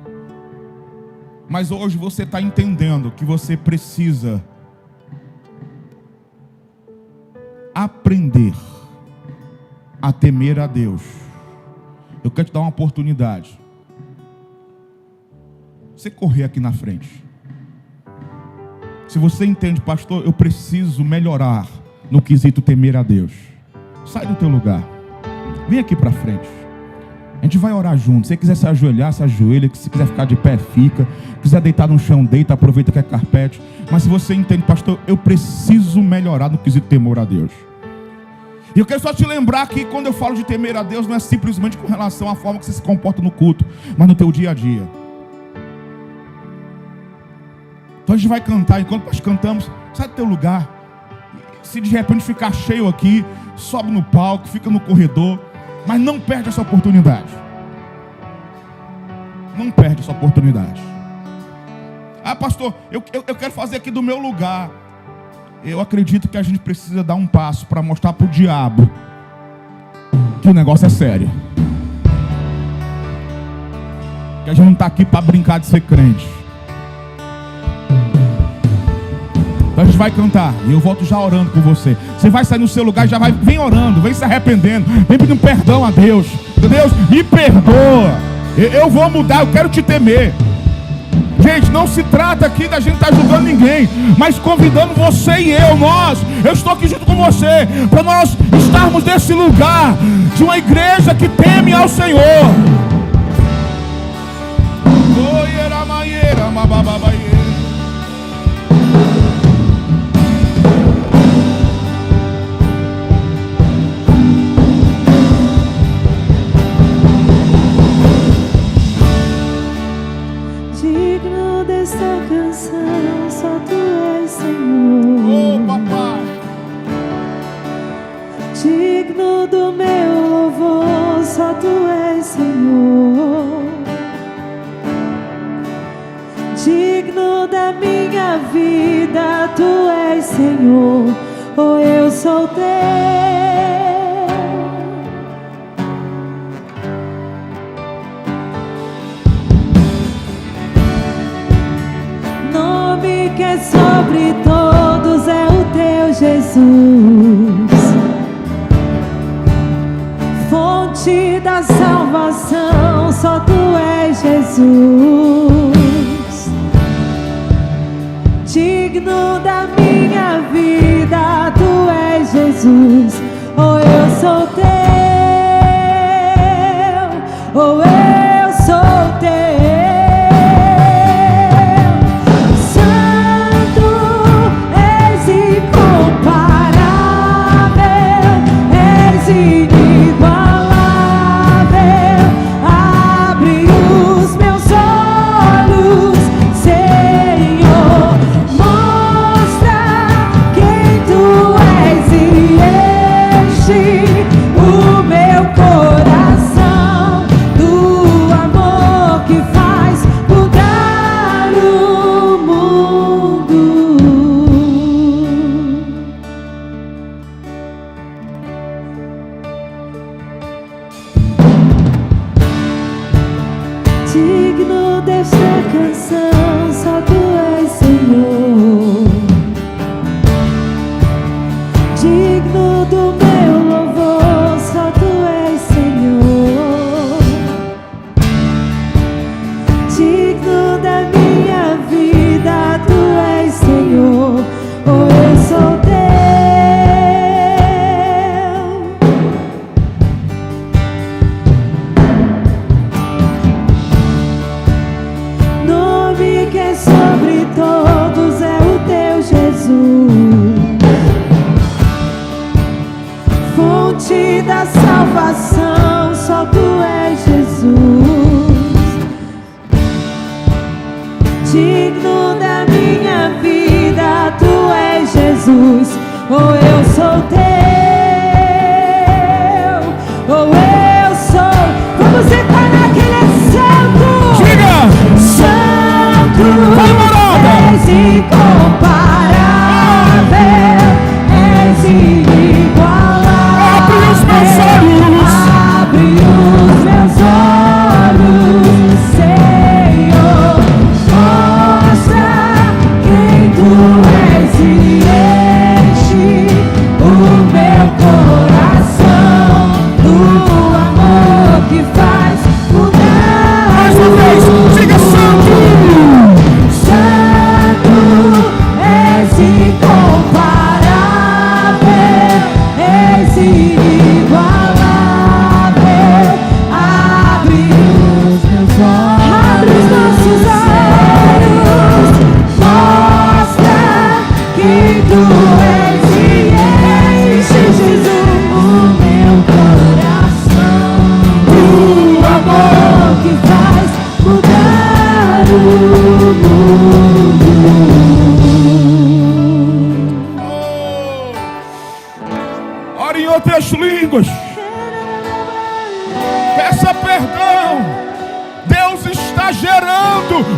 Mas hoje você está entendendo que você precisa aprender a temer a Deus. Eu quero te dar uma oportunidade. Você correr aqui na frente. Se você entende, pastor, eu preciso melhorar no quesito temer a Deus, sai do teu lugar. Vem aqui para frente. A gente vai orar junto. Se você quiser se ajoelhar, se ajoelha. Se quiser ficar de pé, fica. Se quiser deitar no chão, deita. Aproveita que é carpete. Mas se você entende, pastor, eu preciso melhorar no quesito temor a Deus. E eu quero só te lembrar que quando eu falo de temer a Deus, não é simplesmente com relação à forma que você se comporta no culto, mas no teu dia a dia. Então a gente vai cantar. Enquanto nós cantamos, sai do teu lugar. Se de repente ficar cheio aqui, sobe no palco, fica no corredor. Mas não perde essa oportunidade. Não perde essa oportunidade. Ah, pastor, eu quero fazer aqui do meu lugar. Eu acredito que a gente precisa dar um passo para mostrar para o diabo que o negócio é sério. Que a gente não está aqui para brincar de ser crente. Então a gente vai cantar. E eu volto já orando por você. Você vai sair no seu lugar e já vai. Vem orando, vem se arrependendo. Vem pedindo perdão a Deus. Deus, me perdoa. Eu vou mudar, eu quero te temer. Gente, não se trata aqui da gente estar julgando ninguém, mas convidando você e eu estou aqui junto com você, para nós estarmos nesse lugar de uma igreja que teme ao Senhor. Digno desta canção, só Tu és, Senhor. Oh, papai. Digno do meu louvor, só Tu és, Senhor. Digno da minha vida, Tu és, Senhor. Oh, eu sou Teu. Que é sobre todos é o Teu Jesus, fonte da salvação, só Tu és Jesus. Digno da minha vida, Tu és Jesus. Oh, eu sou Teu, oh, eu sou Teu. Digno desta canção, só Tu és, Senhor. Digno do meu louvor, só Tu és, Senhor. Digno da minha vida, Tu és, Senhor. Oh, eu sou Teu.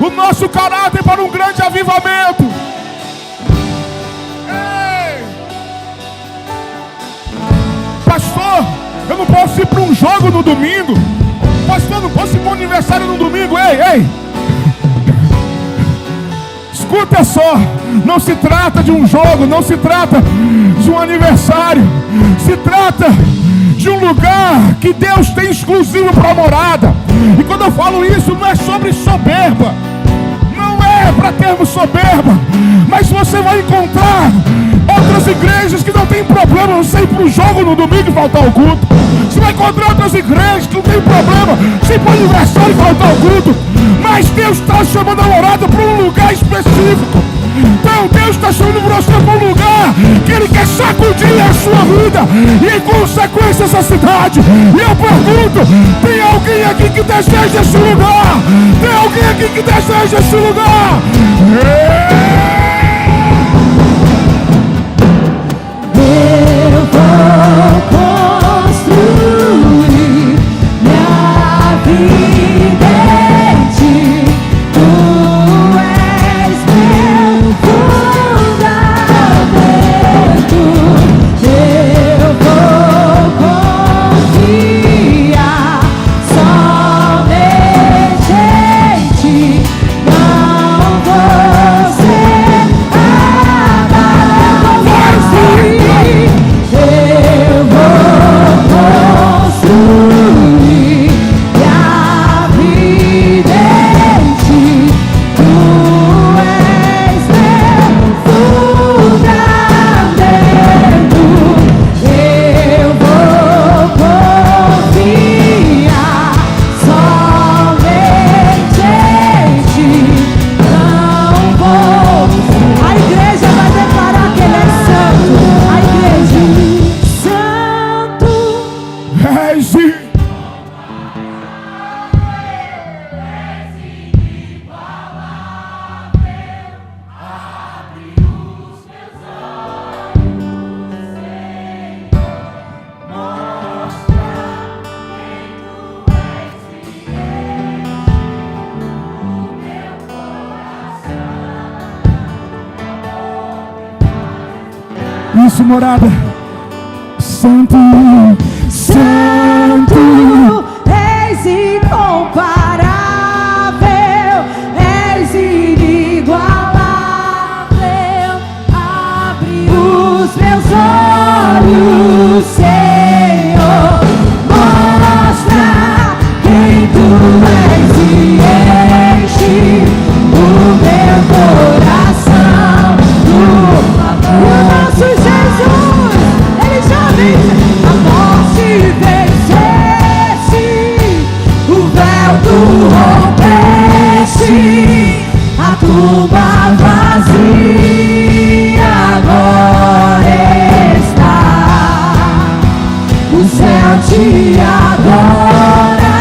o nosso caráter para um grande avivamento. Ei! Pastor, eu não posso ir para um jogo no domingo. Pastor, eu não posso ir para um aniversário no domingo. Ei! Escuta só, não se trata de um jogo, não se trata de um aniversário, se trata de um lugar que Deus tem exclusivo para a morada. E quando eu falo isso, não é sobre soberba, não é para termos soberba, mas você vai encontrar outras igrejas que não tem problema você ir para o jogo no domingo e faltar ao culto. Você vai encontrar outras igrejas que não tem problema você ir para o aniversário e faltar ao culto. Mas Deus está chamando a morada para um lugar específico. Então Deus está chamando você para um lugar que Ele quer sacudir a sua vida e, em consequência, essa cidade. E eu pergunto: tem alguém aqui que deseja esse lugar? Tem alguém aqui que deseja esse lugar? Eu vou construir minha vida em Ti. Tu és meu fundamento. Eu vou confiar somente em Ti. Não vou ser abalado. Eu vou construir minha vida em Ti. Tu és meu fundamento. Eu vou confiar somente em Ti. Não vou. A igreja vai declarar que Ele é santo. A igreja, santo. Isso, morada. Santo, santo. És incomparável, és inigualável. Abre os meus olhos, Senhor. Mostra quem Tu és e enche o meu coração do amor. O nosso Jesus, Ele já vence. A morte vencesse, o véu Tu rompeste, a tumba vazia agora está. O céu Te adora,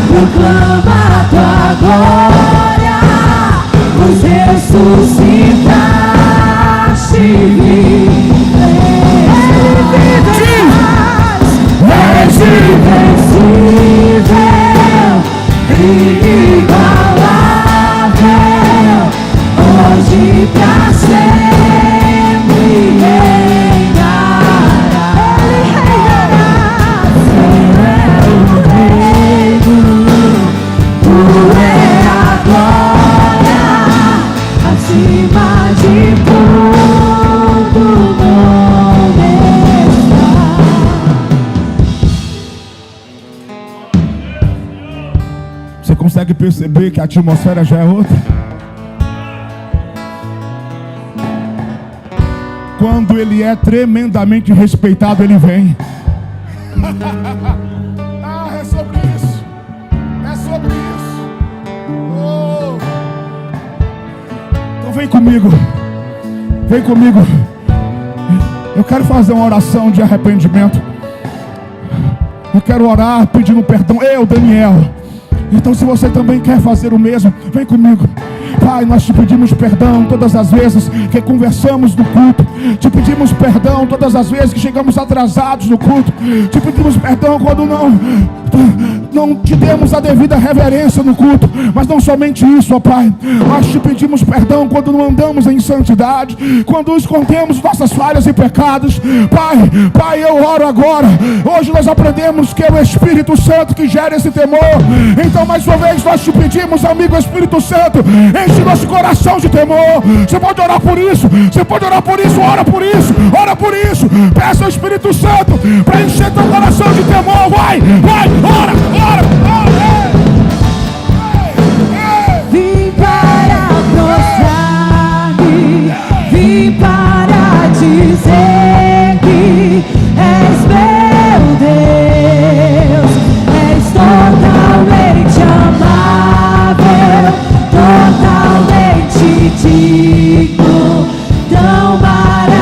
proclama a Tua glória, pois ressuscitaste vivo. És invencível, inigualável, hoje pra sempre reinará. Ele reinará. Tu é o reino, Tu é a glória, acima de todo nome está. Você consegue perceber que a atmosfera já é outra? Quando Ele é tremendamente respeitado, Ele vem. É sobre isso. É sobre isso. Oh. Então vem comigo. Vem comigo. Eu quero fazer uma oração de arrependimento. Eu quero orar pedindo perdão. Eu, Daniel, Então, se você também quer fazer o mesmo, vem comigo. Pai, nós te pedimos perdão todas as vezes que conversamos no culto. Te pedimos perdão todas as vezes que chegamos atrasados no culto. Te pedimos perdão quando não te demos a devida reverência no culto. Mas não somente isso, ó Pai. Nós te pedimos perdão quando não andamos em santidade, quando escondemos nossas falhas e pecados. Pai, eu oro agora. Hoje nós aprendemos que é o Espírito Santo que gera esse temor. Então, mais uma vez, nós te pedimos, amigo Espírito Santo, enche nosso coração de temor. Você pode orar por isso, ora por isso. Peça ao Espírito Santo para encher teu coração de temor. Vai, ora. Vim para prostrar-me, vim para dizer que és meu Deus, és totalmente amável, totalmente digno, tão maravilhoso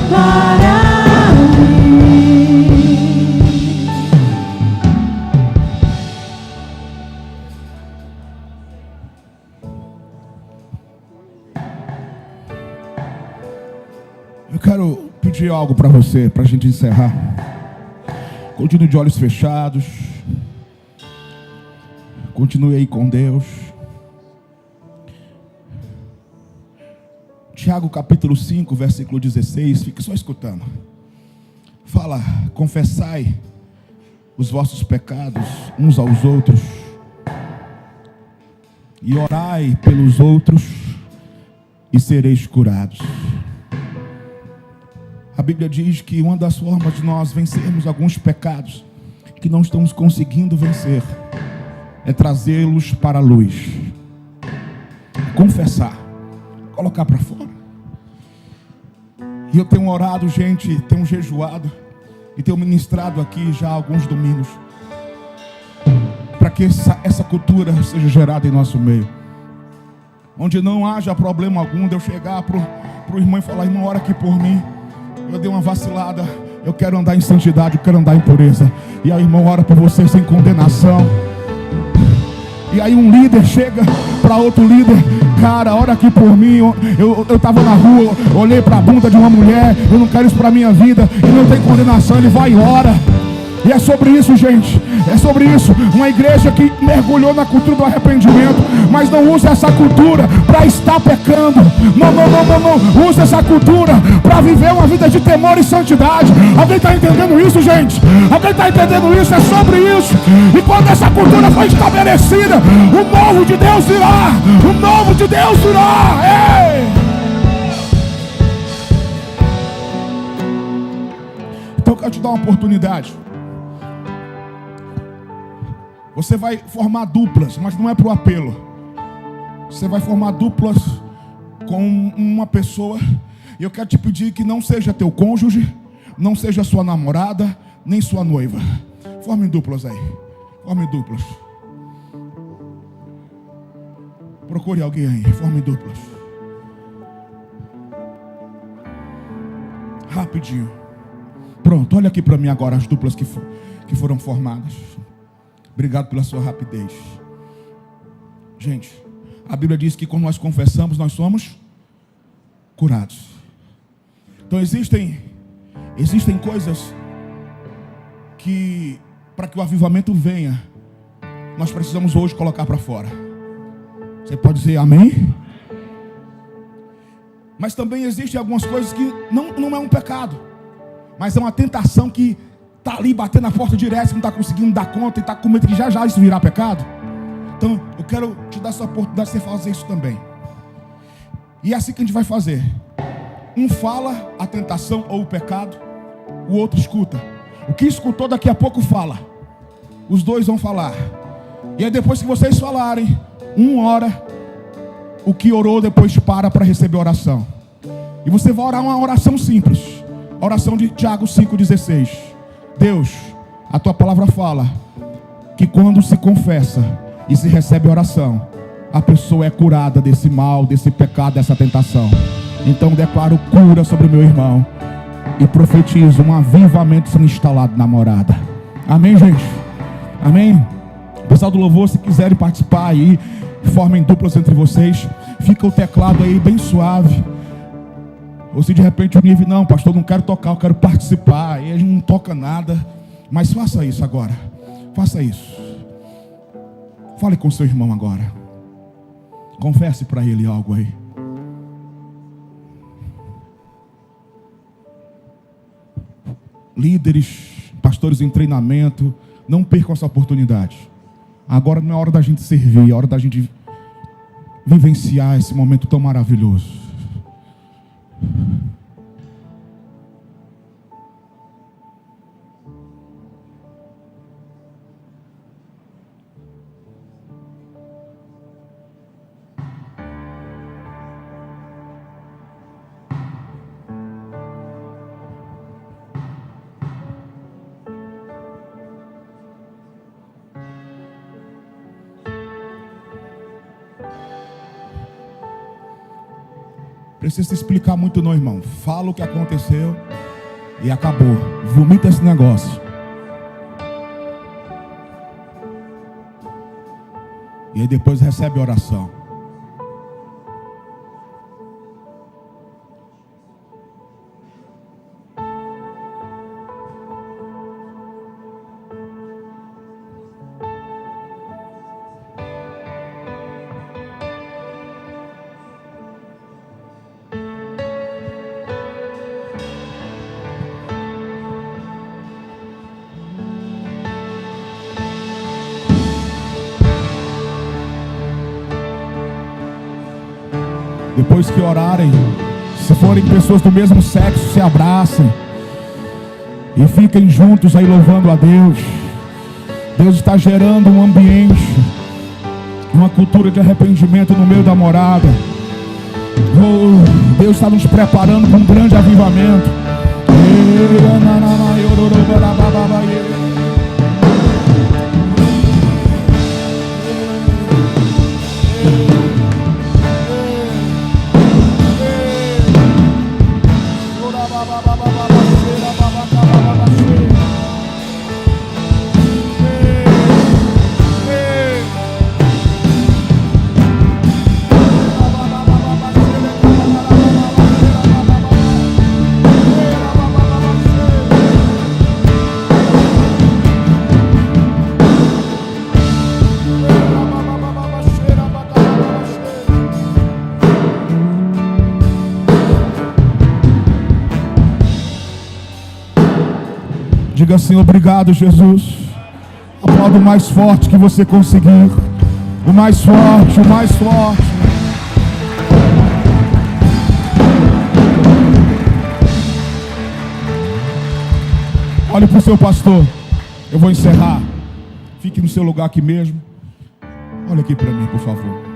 para mim. Eu quero pedir algo para você, para a gente encerrar. Continue de olhos fechados. Continue aí com Deus. Tiago capítulo 5, versículo 16. Fique só escutando. Fala: confessai os vossos pecados uns aos outros e orai pelos outros e sereis curados. A Bíblia diz que uma das formas de nós vencermos alguns pecados que não estamos conseguindo vencer é trazê-los para a luz, confessar, colocar para fora. E eu tenho orado, gente, tenho jejuado e tenho ministrado aqui já há alguns domingos para que essa cultura seja gerada em nosso meio, onde não haja problema algum de eu chegar pro irmão e falar: irmão, ora aqui por mim, eu dei uma vacilada, eu quero andar em santidade, eu quero andar em pureza. E aí, irmão, ora por você sem condenação. E aí um líder chega para outro líder: cara, ora aqui por mim, eu estava na rua, olhei para a bunda de uma mulher, eu não quero isso para a minha vida, e não tem condenação. Ele vai e ora. E é sobre isso, gente, é sobre isso. Uma igreja que mergulhou na cultura do arrependimento, mas não usa essa cultura para estar pecando. Não usa essa cultura para viver uma vida de temor e santidade. Alguém está entendendo isso, gente? Alguém está entendendo isso? É sobre isso. E quando essa cultura foi estabelecida, o novo de Deus virá. O novo de Deus virá. Ei! Então eu quero te dar uma oportunidade. Você vai formar duplas, mas não é para o apelo. Você vai formar duplas com uma pessoa. E eu quero te pedir que não seja teu cônjuge, não seja sua namorada, nem sua noiva. Formem duplas aí. Formem duplas. Procure alguém aí. Formem duplas. Rapidinho. Pronto, olha aqui para mim agora as duplas que foram formadas. Obrigado pela sua rapidez. Gente, a Bíblia diz que quando nós confessamos, nós somos curados. Então existem coisas que, para que o avivamento venha, nós precisamos hoje colocar para fora. Você pode dizer amém? Mas também existem algumas coisas que não é um pecado, mas é uma tentação que está ali batendo na porta direto, você não está conseguindo dar conta e está com medo que já isso virá pecado. Então eu quero te dar essa oportunidade de você fazer isso também. E é assim que a gente vai fazer. Um fala a tentação ou o pecado, o outro escuta. O que escutou daqui a pouco fala. Os dois vão falar. E aí depois que vocês falarem, um ora. O que orou depois para receber a oração. E você vai orar uma oração simples. A oração de Tiago 5,16. Deus, a tua palavra fala que quando se confessa e se recebe oração, a pessoa é curada desse mal, desse pecado, dessa tentação. Então declaro cura sobre o meu irmão e profetizo um avivamento sendo instalado na morada. Amém, gente? Amém? Pessoal do louvor, se quiserem participar aí, formem duplas entre vocês. Fica o teclado aí bem suave. Ou se de repente o nível, não, pastor, não quero tocar, eu quero participar. Aí a gente não toca nada. Mas faça isso agora. Faça isso. Fale com seu irmão agora. Confesse para ele algo aí. Líderes, pastores em treinamento, não percam essa oportunidade. Agora não é hora da gente servir, é hora da gente vivenciar esse momento tão maravilhoso. Precisa explicar muito não, irmão. Fala o que aconteceu e acabou. Vomita esse negócio. E aí depois recebe a oração. Depois que orarem, se forem pessoas do mesmo sexo, se abracem e fiquem juntos aí louvando a Deus. Deus está gerando um ambiente, uma cultura de arrependimento no meio da morada. Oh, Deus está nos preparando para um grande avivamento. Diga assim: obrigado, Jesus. Aplauda o mais forte que você conseguir. O mais forte, o mais forte. Olhe para o seu pastor. Eu vou encerrar. Fique no seu lugar aqui mesmo. Olha aqui para mim, por favor.